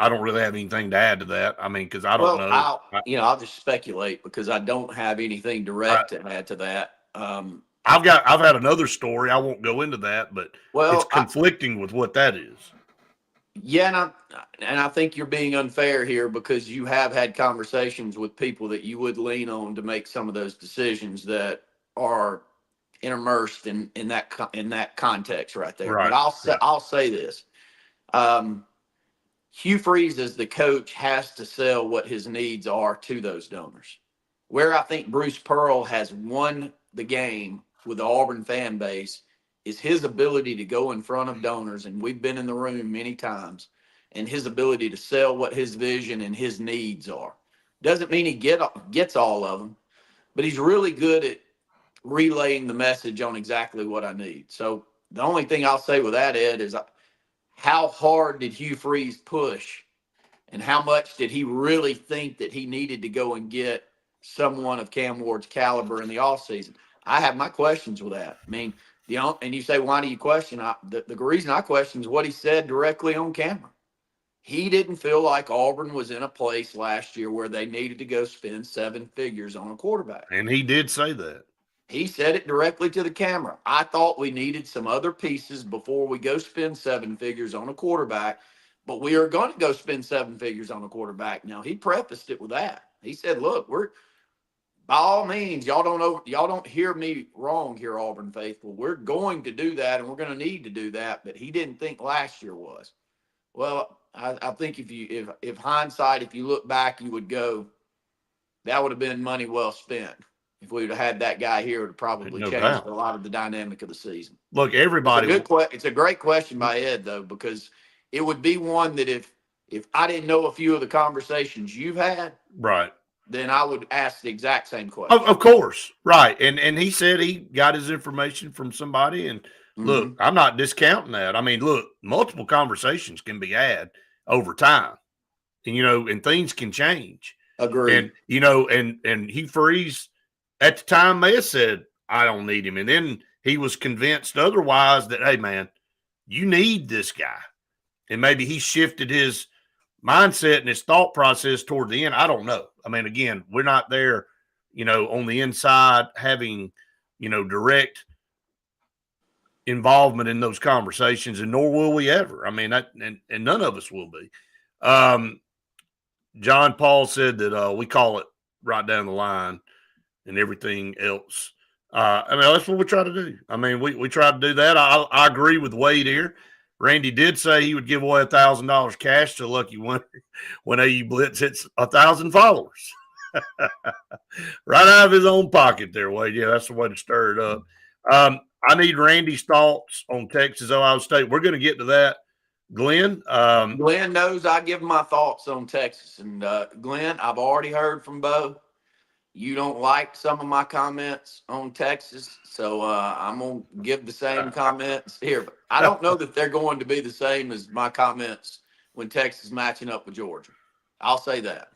don't really have anything to add to that. I mean, because I don't know. I'll just speculate because I don't have anything direct to add to that. I've had another story. I won't go into that, but it's conflicting with what that is. Yeah, and I think you're being unfair here because you have had conversations with people that you would lean on to make some of those decisions that are immersed in that context right there. Right. But I'll say this. Hugh Freeze as the coach has to sell what his needs are to those donors. Where I think Bruce Pearl has won the game with the Auburn fan base is his ability to go in front of donors, and we've been in the room many times, and his ability to sell what his vision and his needs are. Doesn't mean he gets all of them, but he's really good at relaying the message on exactly what I need. So the only thing I'll say with that, Ed, is how hard did Hugh Freeze push, and how much did he really think that he needed to go and get someone of Cam Ward's caliber in the offseason? I have my questions with that. I mean, and you say, why do you question? The reason I question is what he said directly on camera. He didn't feel like Auburn was in a place last year where they needed to go spend 7 figures on a quarterback. And he did say that. He said it directly to the camera. I thought we needed some other pieces before we go spend 7 figures on a quarterback, but we are going to go spend 7 figures on a quarterback. Now, he prefaced it with that. He said, look, we're by all means, y'all don't hear me wrong here, Auburn faithful. We're going to do that, and we're going to need to do that, but he didn't think last year was. Well, I think if hindsight, if you look back, you would go, that would have been money well spent. If we would have had that guy here, it would have probably changed a lot of the dynamic of the season. Look, everybody. It's a great question by Ed, though, because it would be one that if I didn't know a few of the conversations you've had, right, then I would ask the exact same question. Of course, right. And he said he got his information from somebody. And look, I'm not discounting that. I mean, look, multiple conversations can be had over time, and and things can change. Agreed. And and Hugh Freeze at the time may have said, I don't need him. And then he was convinced otherwise that, hey, man, you need this guy. And maybe he shifted his mindset and his thought process toward the end. I don't know. I mean, again, we're not there, on the inside having, direct involvement in those conversations, and nor will we ever. I mean, and none of us will be. John Paul said that we call it right down the line and everything else. I mean, that's what we try to do. I mean, we try to do that. I agree with Wade here. Randy did say he would give away $1,000 cash to a lucky winner when AU Blitz hits 1,000 followers. Right out of his own pocket there, Wade. Yeah, that's the way to stir it up. I need Randy's thoughts on Texas, Ohio State. We're going to get to that. Glenn? Glenn knows I give my thoughts on Texas. And, Glenn, I've already heard from Bo. You don't like some of my comments on Texas, so I'm going to give the same comments here. But I don't know that they're going to be the same as my comments when Texas is matching up with Georgia. I'll say that.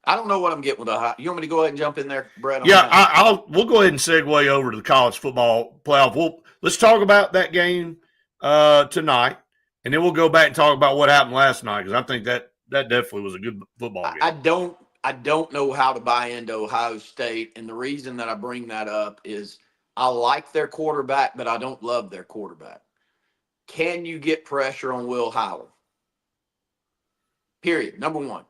I don't know what I'm getting with Ohio. You want me to go ahead and jump in there, Brett? Yeah, we'll go ahead and segue over to the college football playoff. Let's talk about that game tonight, and then we'll go back and talk about what happened last night, because I think that definitely was a good football game. I don't know how to buy into Ohio State, and the reason that I bring that up is I like their quarterback, but I don't love their quarterback. Can you get pressure on Will Howell? Period. Number one.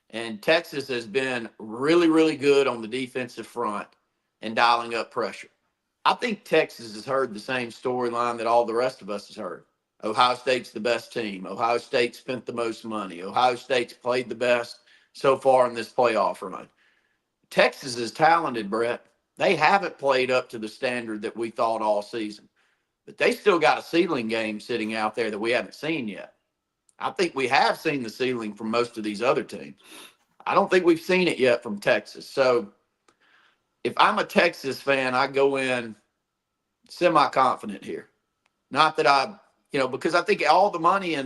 And Texas has been really, really good on the defensive front and dialing up pressure. I think Texas has heard the same storyline that all the rest of us has heard. Ohio State's the best team. Ohio State spent the most money. Ohio State's played the best so far in this playoff run. Texas is talented, Brett. They haven't played up to the standard that we thought all season. But they still got a ceiling game sitting out there that we haven't seen yet. I think we have seen the ceiling from most of these other teams. I don't think we've seen it yet from Texas. So if I'm a Texas fan, I go in semi-confident here. Not that because I think all the money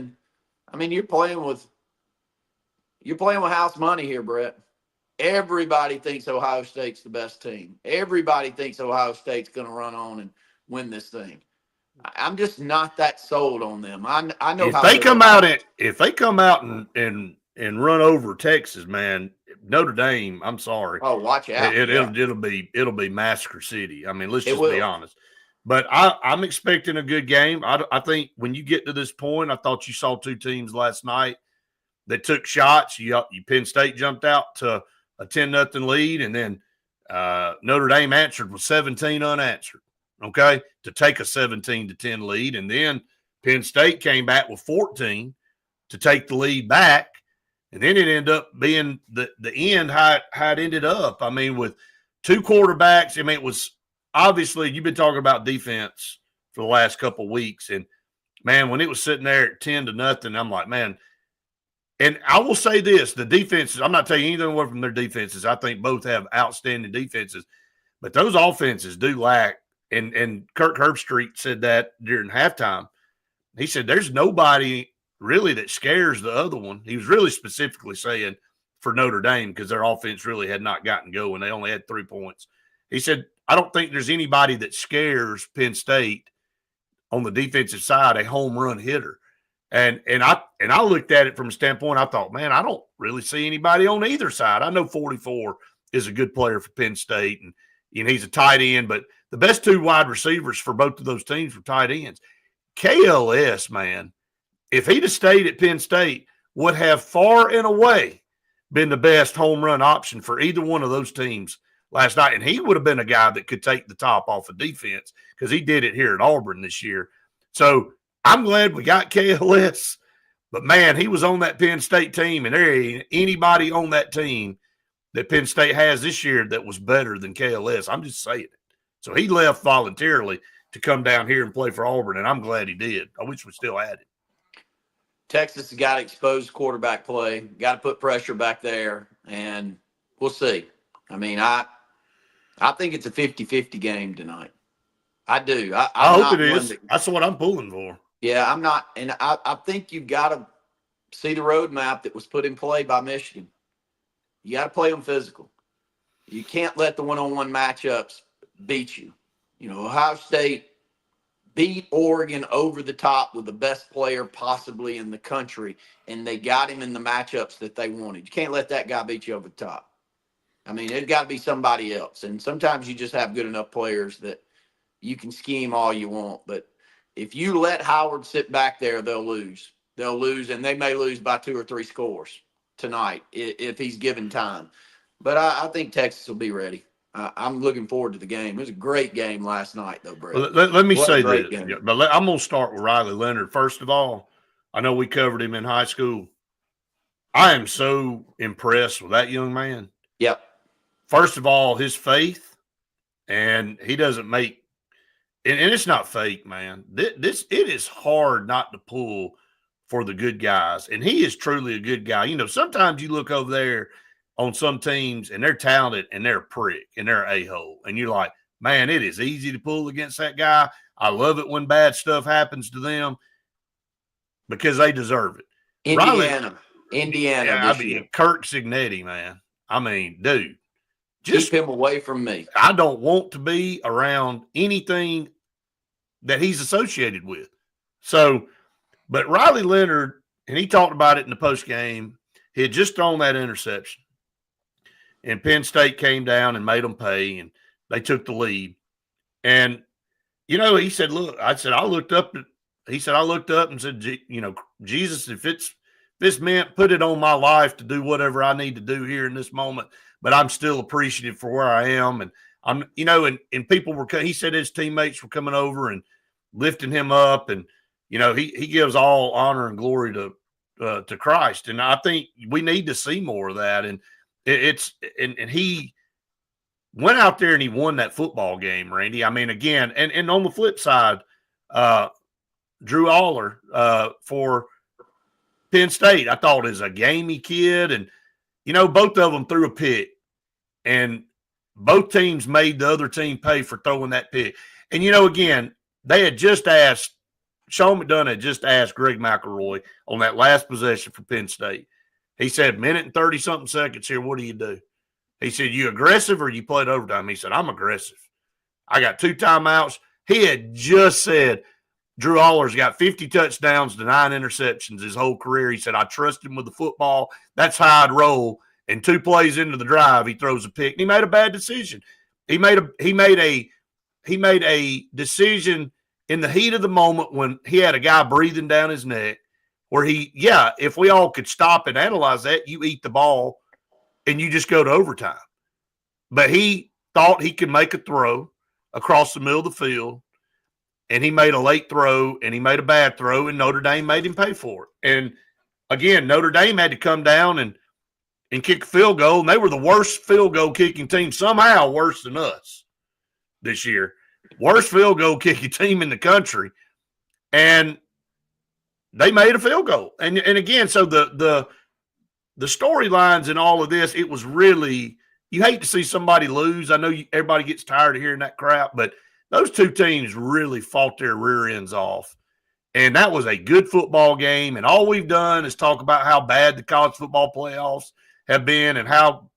you're playing with house money here, Brett. Everybody thinks Ohio State's the best team. Everybody thinks Ohio State's going to run on and win this thing. I'm just not that sold on them. I know if they come out and run over Texas, man, Notre Dame, I'm sorry. Oh, watch out! It'll be Massacre City. I mean, let's just be honest. But I'm expecting a good game. I think when you get to this point, I thought you saw two teams last night that took shots. Penn State jumped out to a 10-0 lead, and then Notre Dame answered with 17 unanswered. Okay, to take a 17-10 lead, and then Penn State came back with 14 to take the lead back, and then it ended up being the end how it ended up. I mean, with two quarterbacks. I mean, it was obviously you've been talking about defense for the last couple of weeks, and man, when it was sitting there at 10-0, I'm like, man, And I will say this, the defenses, I'm not taking anything away from their defenses. I think both have outstanding defenses, but those offenses do lack, and Kirk Herbstreit said that during halftime. He said there's nobody really that scares the other one. He was really specifically saying for Notre Dame because their offense really had not gotten going. They only had 3 points. He said, I don't think there's anybody that scares Penn State on the defensive side, a home run hitter. And I looked at it from a standpoint, I thought, man, I don't really see anybody on either side. I know 44 is a good player for Penn State, and he's a tight end, but the best 2 wide receivers for both of those teams were tight ends. KLS, man, if he'd have stayed at Penn State, would have far and away been the best home run option for either one of those teams last night. And he would have been a guy that could take the top off of defense because he did it here at Auburn this year. So I'm glad we got KLS, but man, he was on that Penn State team, and there ain't anybody on that team that Penn State has this year that was better than KLS. I'm just saying it. So he left voluntarily to come down here and play for Auburn, and I'm glad he did. I wish we still had him. Texas has got to expose quarterback play, got to put pressure back there, and we'll see. I mean, I think it's a 50-50 game tonight. I do. I hope it is. That's what I'm pulling for. Yeah, I'm not. And I think you've got to see the roadmap that was put in play by Michigan. You got to play them physical. You can't let the one-on-one matchups beat you. Ohio State beat Oregon over the top with the best player possibly in the country, and they got him in the matchups that they wanted. You can't let that guy beat you over the top. I mean, it's got to be somebody else. And sometimes you just have good enough players that you can scheme all you want. But if you let Howard sit back there, they'll lose. They'll lose, and they may lose by 2 or 3 scores tonight if he's given time. But I think Texas will be ready. I'm looking forward to the game. It was a great game last night, though, Brett. Well, let me say this. But I'm going to start with Riley Leonard. First of all, I know we covered him in high school. I am so impressed with that young man. Yep. First of all, his faith, and he doesn't make – and it's not fake, man. It is hard not to pull for the good guys, and he is truly a good guy. Sometimes you look over there – on some teams, and they're talented, and they're a prick, and they're an a-hole. And you're like, man, it is easy to pull against that guy. I love it when bad stuff happens to them because they deserve it. Indiana. Yeah, Kirk Cignetti, man. I mean, dude. Just keep him away from me. I don't want to be around anything that he's associated with. So, but Riley Leonard, and he talked about it in the postgame, he had just thrown that interception. And Penn State came down and made them pay, and they took the lead. And, he said, look, I looked up and said, Jesus, if this meant put it on my life to do whatever I need to do here in this moment, but I'm still appreciative for where I am. And I'm, and people were, he said his teammates were coming over and lifting him up. And, he gives all honor and glory to Christ. And I think we need to see more of that. And and he went out there and he won that football game, Randy. I mean, again, and on the flip side, Drew Aller for Penn State, I thought is a gamey kid. And, both of them threw a pick. And both teams made the other team pay for throwing that pick. And, again, they had just asked, Sean McDonough had just asked Greg McElroy on that last possession for Penn State. He said, minute and 30-something seconds here, what do you do? He said, you aggressive or you played overtime? He said, I'm aggressive. I got 2 timeouts. He had just said, Drew Aller's got 50 touchdowns to 9 interceptions his whole career. He said, I trust him with the football. That's how I'd roll. And 2 plays into the drive, he throws a pick. And he made a bad decision. He made a decision in the heat of the moment when he had a guy breathing down his neck where if we all could stop and analyze that, you eat the ball and you just go to overtime. But he thought he could make a throw across the middle of the field, and he made a late throw, and he made a bad throw, and Notre Dame made him pay for it. And, again, Notre Dame had to come down and kick a field goal, and they were the worst field goal kicking team, somehow worse than us this year. Worst field goal kicking team in the country. And they made a field goal. And again, so the the storylines in all of this, it was really, you hate to see somebody lose. I know everybody gets tired of hearing that crap, but those two teams really fought their rear ends off. And that was a good football game. And all we've done is talk about how bad the college football playoffs have been and how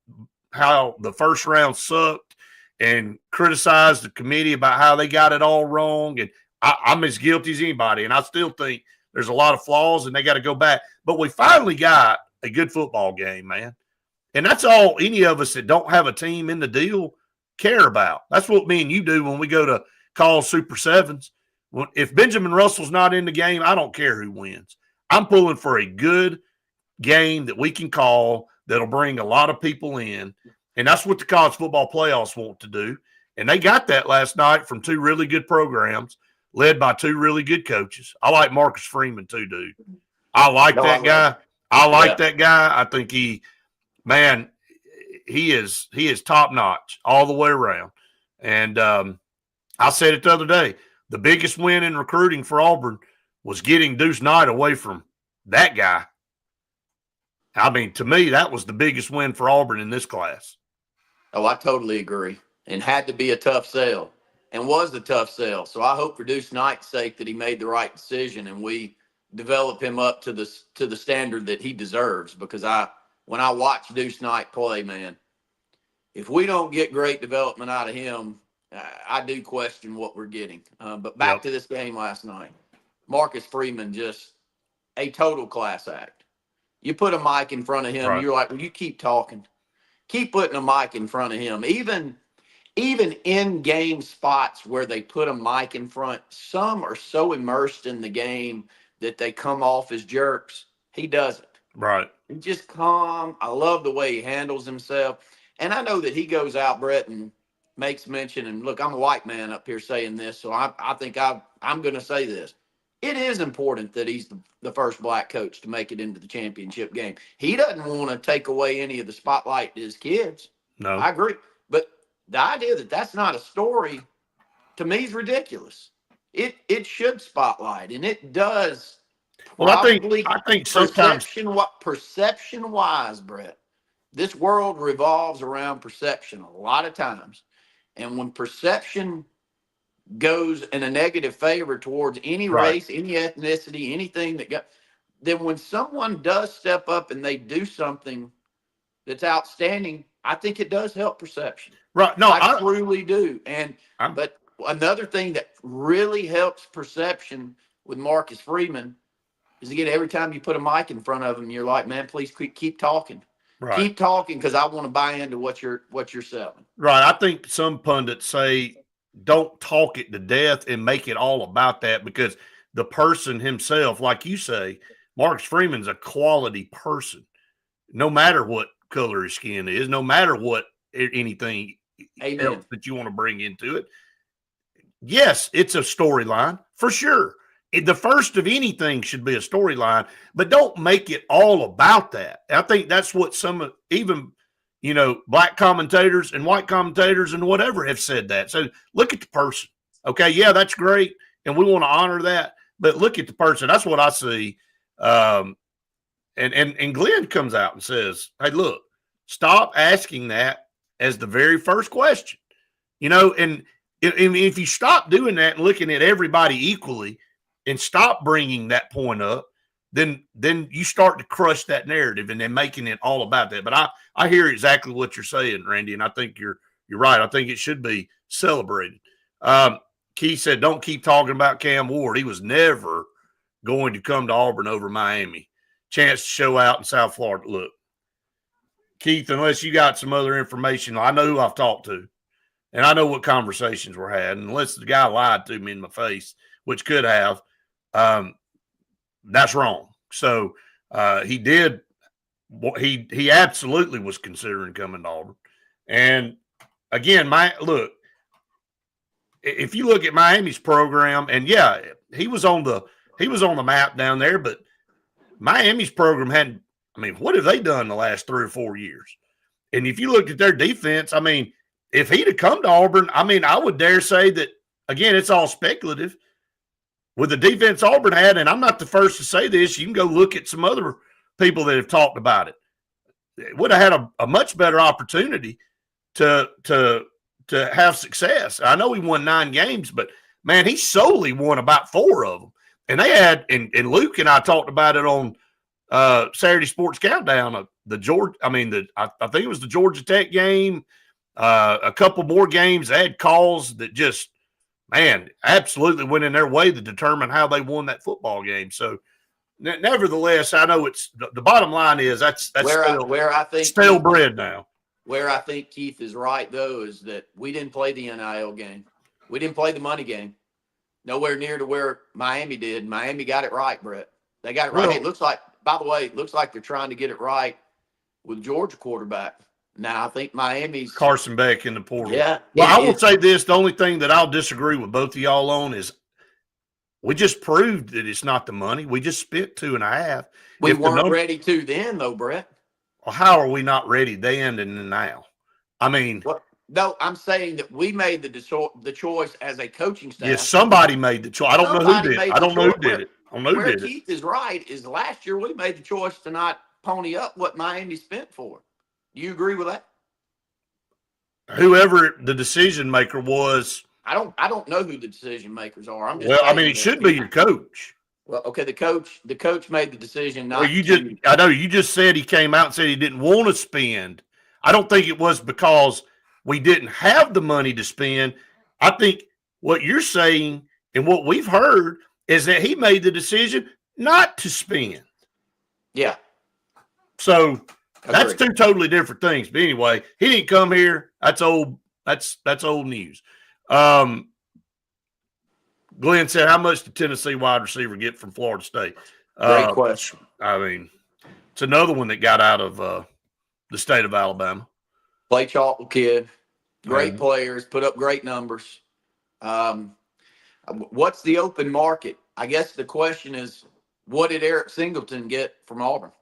the first round sucked and criticize the committee about how they got it all wrong. And I'm as guilty as anybody. And I still think there's a lot of flaws and they got to go back. But we finally got a good football game, man. And that's all any of us that don't have a team in the deal care about. That's what me and you do when we go to call Super Sevens. If Benjamin Russell's not in the game, I don't care who wins. I'm pulling for a good game that we can call that'll bring a lot of people in. And that's what the college football playoffs want to do. And they got that last night from two really good programs led by two really good coaches. I like Marcus Freeman too, dude. I like that guy. I like that guy. I think he is top notch all the way around. And I said it the other day, the biggest win in recruiting for Auburn was getting Deuce Knight away from that guy. I mean, to me, that was the biggest win for Auburn in this class. Oh, I totally agree. And had to be a tough sell and was a tough sell. So I hope for Deuce Knight's sake that he made the right decision and we develop him up to the standard that he deserves. Because when I watch Deuce Knight play, man, if we don't get great development out of him, I do question what we're getting. But back to this game last night, Marcus Freeman, just a total class act. You put a mic in front of him, You're like, well, you keep talking. Keep putting a mic in front of him. Even in game spots where they put a mic in front, some are so immersed in the game that they come off as jerks. He doesn't. Right. He's just calm. I love the way he handles himself. And I know that he goes out, Brett, and makes mention, and look, I'm a white man up here saying this, so I think I'm going to say this. It is important that he's the first black coach to make it into the championship game. He doesn't want to take away any of the spotlight to his kids. No. I agree. But the idea that that's not a story, to me, is ridiculous. It should spotlight, and it does. Well, I think sometimes perception-wise, Brett, this world revolves around perception a lot of times. And when perception goes in a negative favor towards any race, any ethnicity, anything then when someone does step up and they do something that's outstanding, I think it does help perception. Right. No, I truly do. But another thing that really helps perception with Marcus Freeman is, again, every time you put a mic in front of him, you're like, man, please keep talking. Right. Keep talking, because I want to buy into what you're selling. Right. I think some pundits say don't talk it to death and make it all about that, because the person himself, like you say, Marcus Freeman's a quality person, no matter what color his skin is, no matter what anything else that you want to bring into it. Yes, it's a storyline for sure. The first of anything should be a storyline, but don't make it all about that. I think that's what some, even, black commentators and white commentators and whatever have said that. So look at the person. Okay, yeah, that's great, and we want to honor that, but look at the person. That's what I see. And Glenn comes out and says, hey, look, stop asking that as the very first question. And if you stop doing that and looking at everybody equally, and stop bringing that point up, then you start to crush that narrative and then making it all about that. But I hear exactly what you're saying, Randy, and I think you're right. I think it should be celebrated. Keith said, don't keep talking about Cam Ward. He was never going to come to Auburn over Miami. Chance to show out in South Florida. Look, Keith, unless you got some other information, I know who I've talked to, and I know what conversations were had. Unless the guy lied to me in my face, which could have, that's wrong. So he did. He absolutely was considering coming to Auburn. And again, if you look at Miami's program, and yeah, he was on the map down there, but Miami's program hadn't. I mean, what have they done the last 3 or 4 years? And if you look at their defense, I mean, if he'd have come to Auburn, I mean, I would dare say that, again, it's all speculative. With the defense Auburn had, and I'm not the first to say this, you can go look at some other people that have talked about it. would have had a much better opportunity to have success. I know he won 9 games, but man, he solely won about 4 of them. And they had, and Luke and I talked about it on Saturday Sports Countdown. I think it was the Georgia Tech game. A couple more games. They had calls that just, man, absolutely went in their way to determine how they won that football game. So, nevertheless, I know it's the bottom line is that's where I think stale bread now. Where I think Keith is right, though, is that we didn't play the NIL game. We didn't play the money game. Nowhere near to where Miami did. Miami got it right, Brett. They got it right. It looks like, by the way, they're trying to get it right with Georgia quarterback. Now, I think Miami's Carson Beck in the portal. Yeah. Well, I will say this. The only thing that I'll disagree with both of y'all on is we just proved that it's not the money. We just spent 2.5. We weren't ready to then, though, Brett. Well, how are we not ready then and now? I mean, no, I'm saying that we made the choice as a coaching staff. Yes, somebody made the choice. I don't know who did it. I don't know who did it. Where Keith is right is last year we made the choice to not pony up what Miami spent for. Do you agree with that? Whoever the decision maker was, I don't know who the decision makers are. I'm just it should be your coach. Well, okay, the coach made the decision not. I know you just said he came out and said he didn't want to spend. I don't think it was because we didn't have the money to spend. I think what you're saying and what we've heard is that he made the decision not to spend. Yeah. So that's 2 totally different things. But anyway, he didn't come here. That's old. That's old news. Glenn said, how much did Tennessee wide receiver get from Florida State? Great question. I mean, it's another one that got out of the state of Alabama. Play chalk kid. Great players. Put up great numbers. What's the open market? I guess the question is, what did Eric Singleton get from Auburn?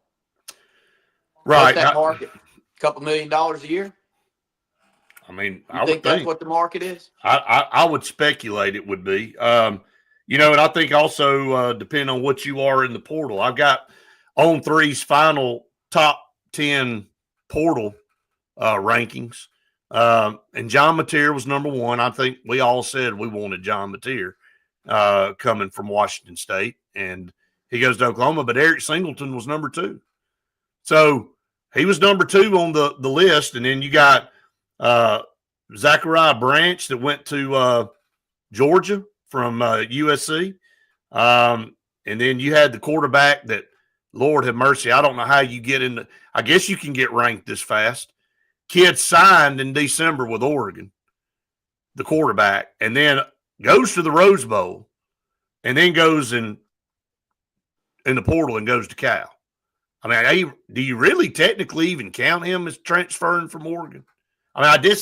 Right. What's that market? A couple $1 million a year? I mean, I think that's what the market is? I would speculate it would be. And I think also depending on what you are in the portal. I've got On3's final top 10 portal rankings. And John Mateer was number 1. I think we all said we wanted John Mateer coming from Washington State. And he goes to Oklahoma, but Eric Singleton was number 2. So he was number 2 on the list. And then you got Zachariah Branch that went to Georgia from USC. And then you had the quarterback that, Lord have mercy, I don't know how you get in I guess you can get ranked this fast. Kid signed in December with Oregon, the quarterback, and then goes to the Rose Bowl and then goes in the portal and goes to Cal. I mean, do you really technically even count him as transferring from Oregon? I mean,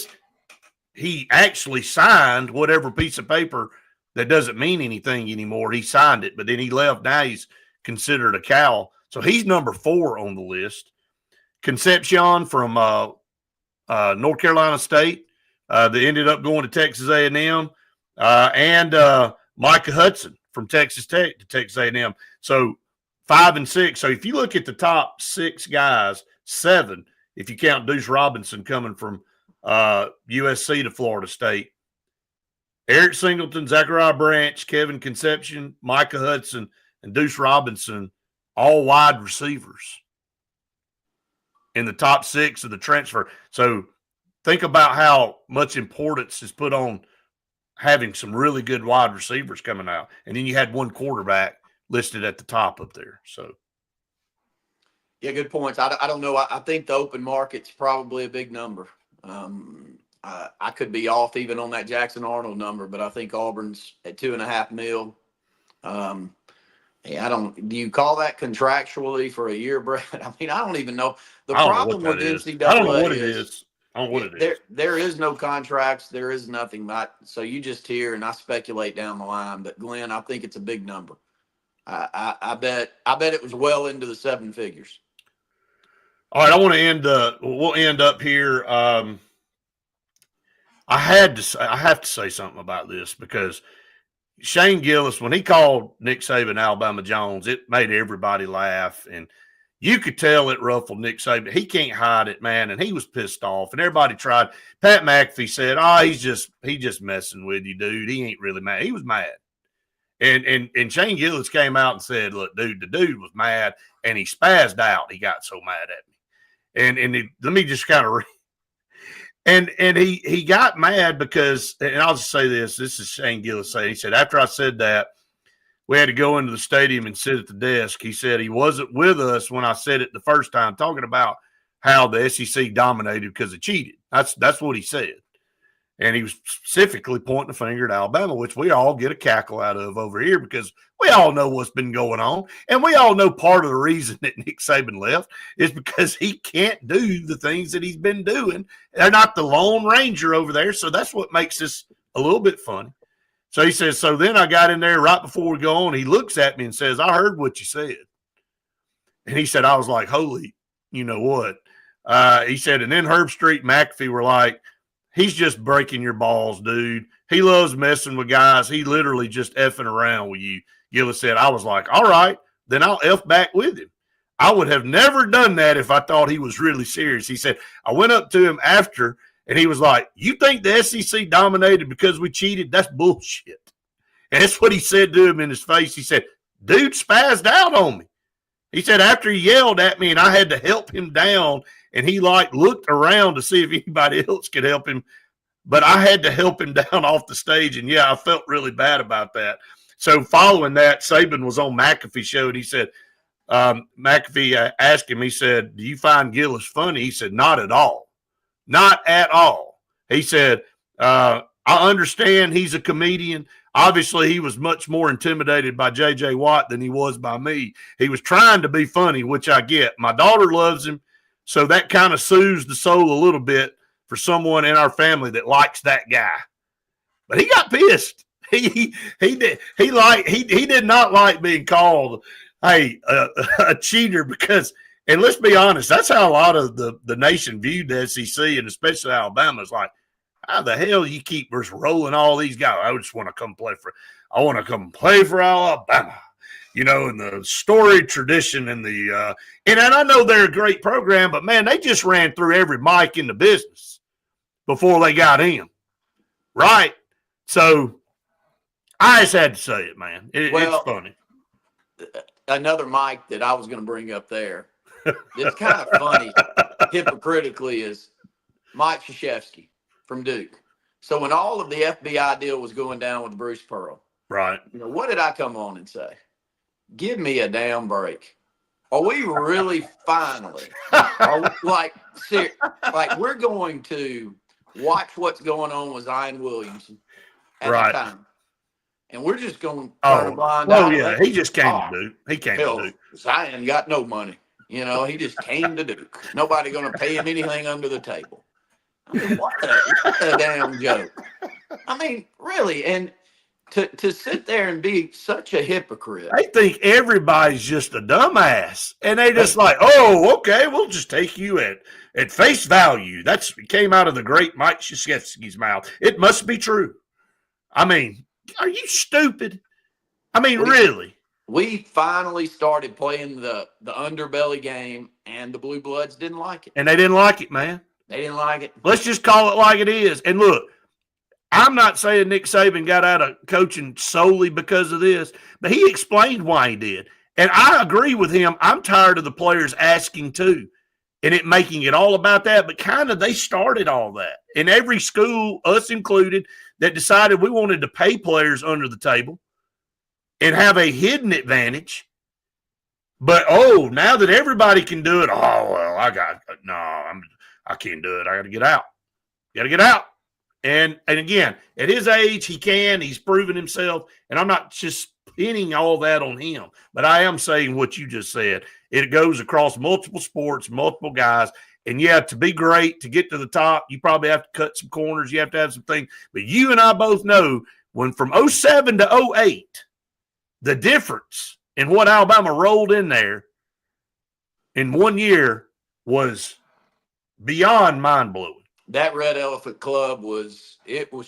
he actually signed whatever piece of paper that doesn't mean anything anymore. He signed it, but then he left. Now he's considered a Cal. So he's number 4 on the list. Concepcion from North Carolina State that ended up going to Texas A&M, and Micah Hudson from Texas Tech to Texas A&M. So 5 and 6. So if you look at the top 6 guys, 7, if you count Deuce Robinson coming from USC to Florida State, Eric Singleton, Zachariah Branch, Kevin Concepcion, Micah Hudson, and Deuce Robinson, all wide receivers in the top 6 of the transfer. So think about how much importance is put on having some really good wide receivers coming out. And then you had one quarterback listed at the top up there. So, yeah, good points. I don't know. I think the open market's probably a big number. I could be off even on that Jackson Arnold number, but I think Auburn's at $2.5 million. Do you call that contractually for a year, Brett? I mean, I don't even know. The problem with NCAA I don't know what it is. I don't know what it is. There is no contracts. There is nothing. So you just hear, and I speculate down the line. But Glenn, I think it's a big number. I bet it was well into the 7 figures. All right, I want to end. We'll end up here. I have to say something about this because Shane Gillis, when he called Nick Saban Alabama Jones, it made everybody laugh. And you could tell it ruffled Nick Saban. He can't hide it, man, and he was pissed off. And everybody tried. Pat McAfee said, "Oh, he just messing with you, dude. He ain't really mad. He was mad." And Shane Gillis came out and said, "Look, dude, the dude was mad, and he spazzed out. He got so mad at me." Let me just kind of read. And he got mad because, and I'll just say this. This is Shane Gillis saying. He said, after I said that, we had to go into the stadium and sit at the desk. He said he wasn't with us when I said it the first time, talking about how the SEC dominated because it cheated. That's what he said. And he was specifically pointing the finger at Alabama, which we all get a cackle out of over here because we all know what's been going on. And we all know part of the reason that Nick Saban left is because he can't do the things that he's been doing. They're not the Lone Ranger over there. So that's what makes this a little bit funny. So he says, so then I got in there right before we go on. He looks at me and says, I heard what you said. And he said, I was like, holy, you know what? He said, and then Herb Street and McAfee were like, he's just breaking your balls, dude. He loves messing with guys. He literally just effing around with you. Gillis said, I was like, all right, then I'll F back with him. I would have never done that if I thought he was really serious. He said, I went up to him after, and he was like, you think the SEC dominated because we cheated? That's bullshit. And that's what he said to him in his face. He said, dude spazzed out on me. He said, after he yelled at me and I had to help him down, and he like looked around to see if anybody else could help him, but I had to help him down off the stage. And yeah, I felt really bad about that. So following that, Saban was on McAfee's show, and he said, McAfee asked him, he said, do you find Gillis funny? He said, not at all. Not at all. He said, I understand he's a comedian. Obviously, he was much more intimidated by J.J. Watt than he was by me. He was trying to be funny, which I get. My daughter loves him, so that kind of soothes the soul a little bit for someone in our family that likes that guy. But he got pissed. He did not like being called a cheater because, and let's be honest, that's how a lot of the nation viewed the SEC, and especially Alabama. Is like, how the hell you keep just rolling all these guys? I just want to come play for Alabama, you know, and the storied tradition and and I know they're a great program, but man, they just ran through every mic in the business before they got in, right? So I just had to say it, man. It's funny. Another mic that I was going to bring up there. It's kind of funny, hypocritically, is Mike Krzyzewski from Duke. So when all of the FBI deal was going down with Bruce Pearl, right? You know, what did I come on and say? Give me a damn break. Are we really finally like we're going to watch what's going on with Zion Williamson at the time, and we're just going to turn a blind eye? Oh yeah, he just came to Duke. He came to Duke. Zion got no money. You know, he just came to Duke. Nobody going to pay him anything under the table. I mean, what a damn joke. I mean, really, and to sit there and be such a hypocrite. I think everybody's just a dumbass, and they just like, oh, okay, we'll just take you at face value. It came out of the great Mike Krzyzewski's mouth. It must be true. I mean, are you stupid? I mean, really? We finally started playing the underbelly game, and the Blue Bloods didn't like it. And they didn't like it, man. They didn't like it. Let's just call it like it is. And look, I'm not saying Nick Saban got out of coaching solely because of this, but he explained why he did. And I agree with him. I'm tired of the players asking too, and it making it all about that. But kind of they started all that. And every school, us included, that decided we wanted to pay players under the table and have a hidden advantage. But, now that everybody can do it, I can't do it. I got to get out. And again, at his age, he's proven himself. And I'm not just pinning all that on him, but I am saying what you just said. It goes across multiple sports, multiple guys. And yeah, to be great, to get to the top, you probably have to cut some corners. You have to have some things. But you and I both know when from 07 to 08, the difference in what Alabama rolled in there in 1 year was beyond mind-blowing. That Red Elephant Club was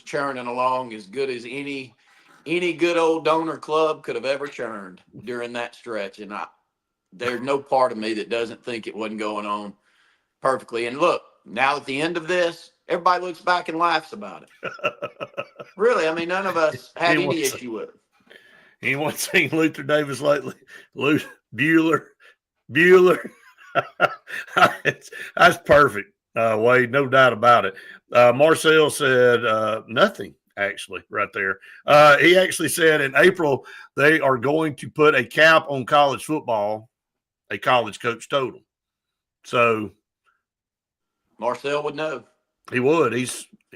churning along as good as any good old donor club could have ever churned during that stretch. And there's no part of me that doesn't think it wasn't going on perfectly. And look, now at the end of this, everybody looks back and laughs about it. Really, I mean, none of us had any issue with it. Anyone seen Luther Davis lately? Bueller. That's perfect, Wade. No doubt about it. Marcel said nothing, actually, right there. He actually said in April they are going to put a cap on college football, a college coach total. So Marcel would know. He would.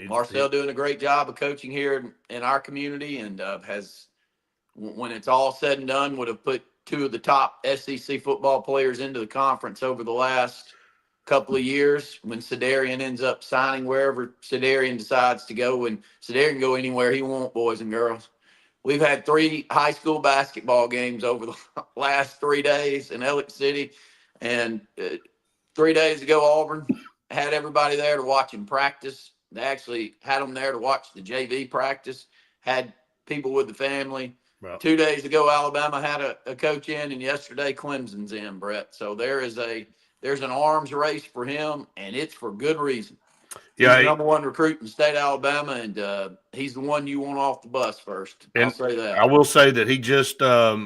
Marcel doing a great job of coaching here in our community, and has, when it's all said and done, would have put two of the top SEC football players into the conference over the last couple of years. When Sedarian ends up signing wherever Sedarian decides to go, and Sedarian can go anywhere he wants, boys and girls. We've had 3 high school basketball games over the last 3 days in Elliott City, and 3 days ago, Auburn had everybody there to watch him practice. They actually had them there to watch the JV practice, had people with the family. Wow. 2 days ago, Alabama had a coach in, and yesterday Clemson's in, Brett. So there's an arms race for him, and it's for good reason. He's the number 1 recruit in the state of Alabama, and he's the one you want off the bus first. I'll say that. I will say that he just, our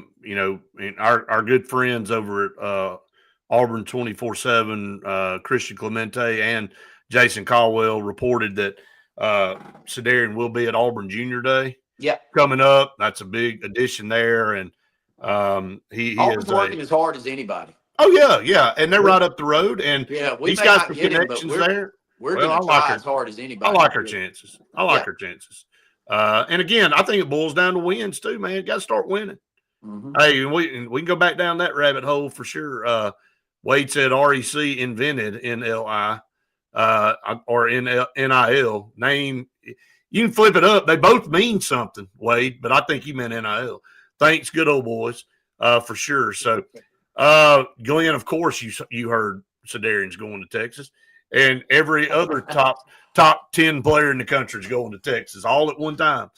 good friends over at Auburn 24/7, Christian Clemente and Jason Caldwell reported that Sedarian will be at Auburn Junior Day. Yeah, coming up. That's a big addition there, and he Auburn's is working as hard as anybody. Oh yeah, and they're right up the road, and he's got some connections there. We're going to try as hard as anybody. I like our chances. Our chances. And again, I think it boils down to wins too, man. Got to start winning. Mm-hmm. Hey, we can go back down that rabbit hole for sure. Wade said REC invented NLI or NIL name. You can flip it up. They both mean something, Wade, but I think he meant NIL. Thanks, good old boys, for sure. So, Glenn, of course, you heard Sedarian's going to Texas, and every other top 10 player in the country is going to Texas all at one time.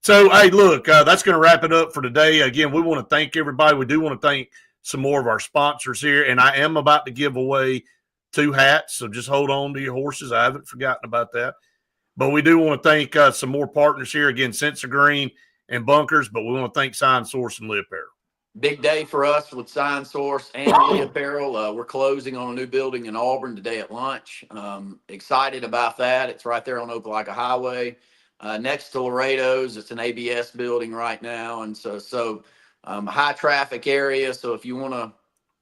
So, hey, look, that's going to wrap it up for today. Again, we want to thank everybody. We do want to thank some more of our sponsors here, and I am about to give away 2 hats, so just hold on to your horses. I haven't forgotten about that. But we do want to thank some more partners here. Again, Sensor Green and Bunkers, but we want to thank Sign Source and Lee Apparel. Big day for us with Sign Source and Lee Apparel. We're closing on a new building in Auburn today at lunch. Excited about that. It's right there on Opelika Highway, next to Laredo's. It's an ABS building right now, and so high traffic area. So if you want to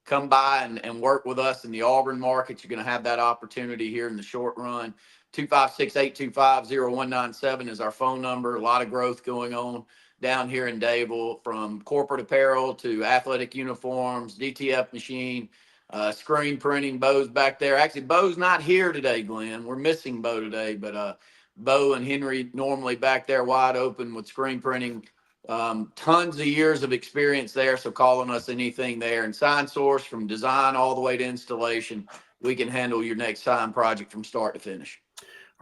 come by and work with us in the Auburn market, you're going to have that opportunity here in the short run. 256-825-0197 is our phone number. A lot of growth going on down here in Dable, from corporate apparel to athletic uniforms, DTF machine, screen printing. Bo's back there. Actually, Bo's not here today, Glenn. We're missing Bo today, but Bo and Henry normally back there wide open with screen printing. Tons of years of experience there, so calling us anything there. And Sign Source, from design all the way to installation, we can handle your next sign project from start to finish.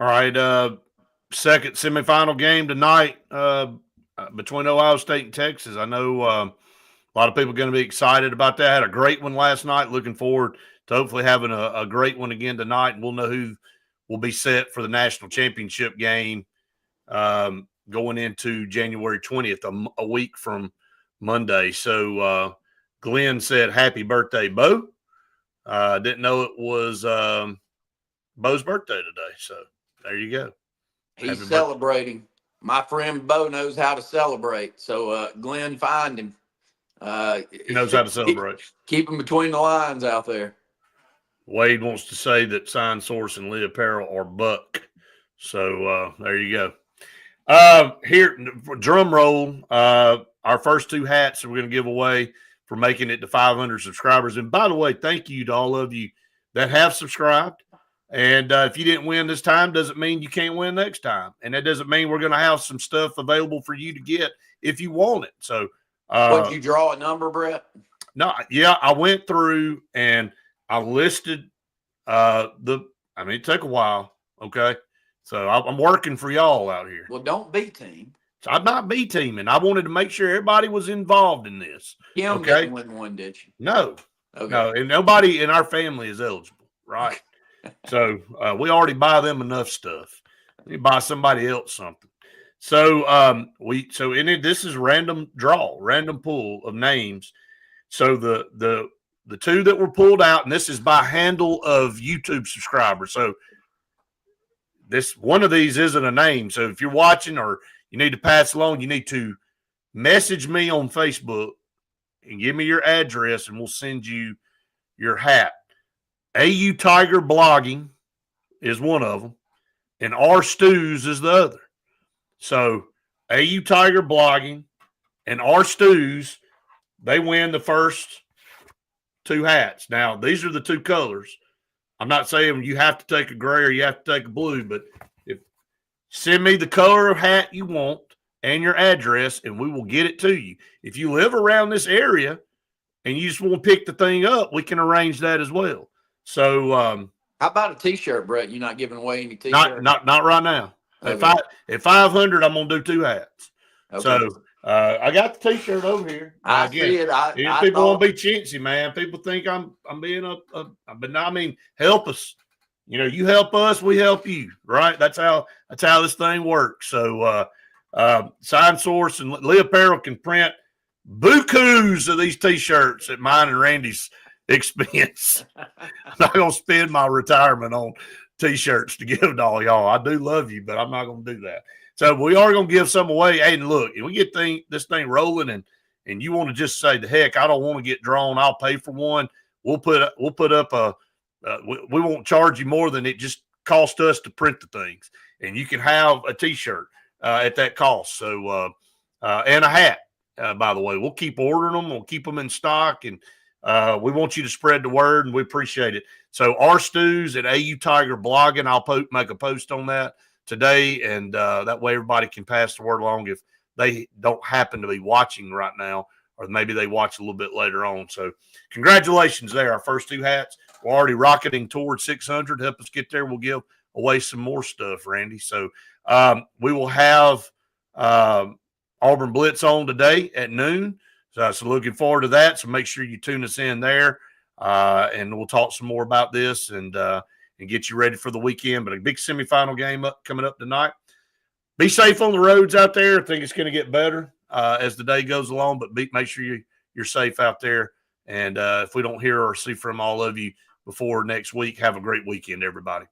All right, second semifinal game tonight between Ohio State and Texas. I know a lot of people are going to be excited about that. Had a great one last night. Looking forward to hopefully having a great one again tonight, and we'll know who will be set for the national championship game going into January 20th, a week from Monday. So Glenn said, "Happy birthday, Bo." Didn't know it was Bo's birthday today, so there you go. He's celebrating. My friend Bo knows how to celebrate, so Glenn, find him. He knows how to celebrate. Keep him between the lines out there. Wade wants to say that Sign Source and Lee Apparel are buck. So there you go. Here, drum roll, our first 2 hats that we're going to give away for making it to 500 subscribers. And by the way, thank you to all of you that have subscribed. And if you didn't win this time, doesn't mean you can't win next time. And that doesn't mean we're going to have some stuff available for you to get if you want it. So, would you draw a number, Brett? No, yeah, I went through and I listed it took a while. Okay. So I'm working for y'all out here. Well, don't be team. So I'm not B-teaming. I wanted to make sure everybody was involved in this. Kim didn't win one, did you? No. Okay. No, and nobody in our family is eligible, right? So we already buy them enough stuff. We buy somebody else something. So this is random draw, random pool of names. So the two that were pulled out, and this is by handle of YouTube subscribers. So this one of these isn't a name. So if you're watching or you need to pass along, you need to message me on Facebook and give me your address, and we'll send you your hat. AU Tiger Blogging is one of them, and R Stews is the other. So AU Tiger Blogging and R Stews, they win the first two hats. Now, these are the two colors. I'm not saying you have to take a gray or you have to take a blue, but send me the color of hat you want and your address, and we will get it to you. If you live around this area and you just want to pick the thing up, we can arrange that as well. So, how about a T-shirt, Brett? You're not giving away any T-shirts? Not right now. Okay. At 500, I'm gonna do two hats. Okay. So I got the T-shirt over here. I see it. People want to be chintzy, man. People think I'm being but no, I mean, help us. You know, you help us, we help you, right? That's how this thing works. So Sign Source and Lee Apparel can print bukus of these T-shirts at mine and Randy's expense. I'm not gonna spend my retirement on T-shirts to give to all y'all. I do love you, but I'm not gonna do that. So we are gonna give some away. Hey, and look, if we get this thing rolling, and you want to just say, the heck, I don't want to get drawn, I'll pay for one. We'll put up a. We won't charge you more than it just cost us to print the things, and you can have a T-shirt at that cost. So and a hat, by the way, we'll keep ordering them. We'll keep them in stock, and we want you to spread the word, and we appreciate it. So R Stews at AU Tiger Blogging, I'll make a post on that today, and that way everybody can pass the word along if they don't happen to be watching right now, or maybe they watch a little bit later on. So congratulations there. Our first two hats. We're already rocketing towards 600. Help us get there. We'll give away some more stuff, Randy. So we will have Auburn Blitz on today at noon. So looking forward to that. So make sure you tune us in there, and we'll talk some more about this and get you ready for the weekend. But a big semifinal game coming up tonight. Be safe on the roads out there. I think it's going to get better as the day goes along, but make sure you're safe out there. And if we don't hear or see from all of you before next week, have a great weekend, everybody.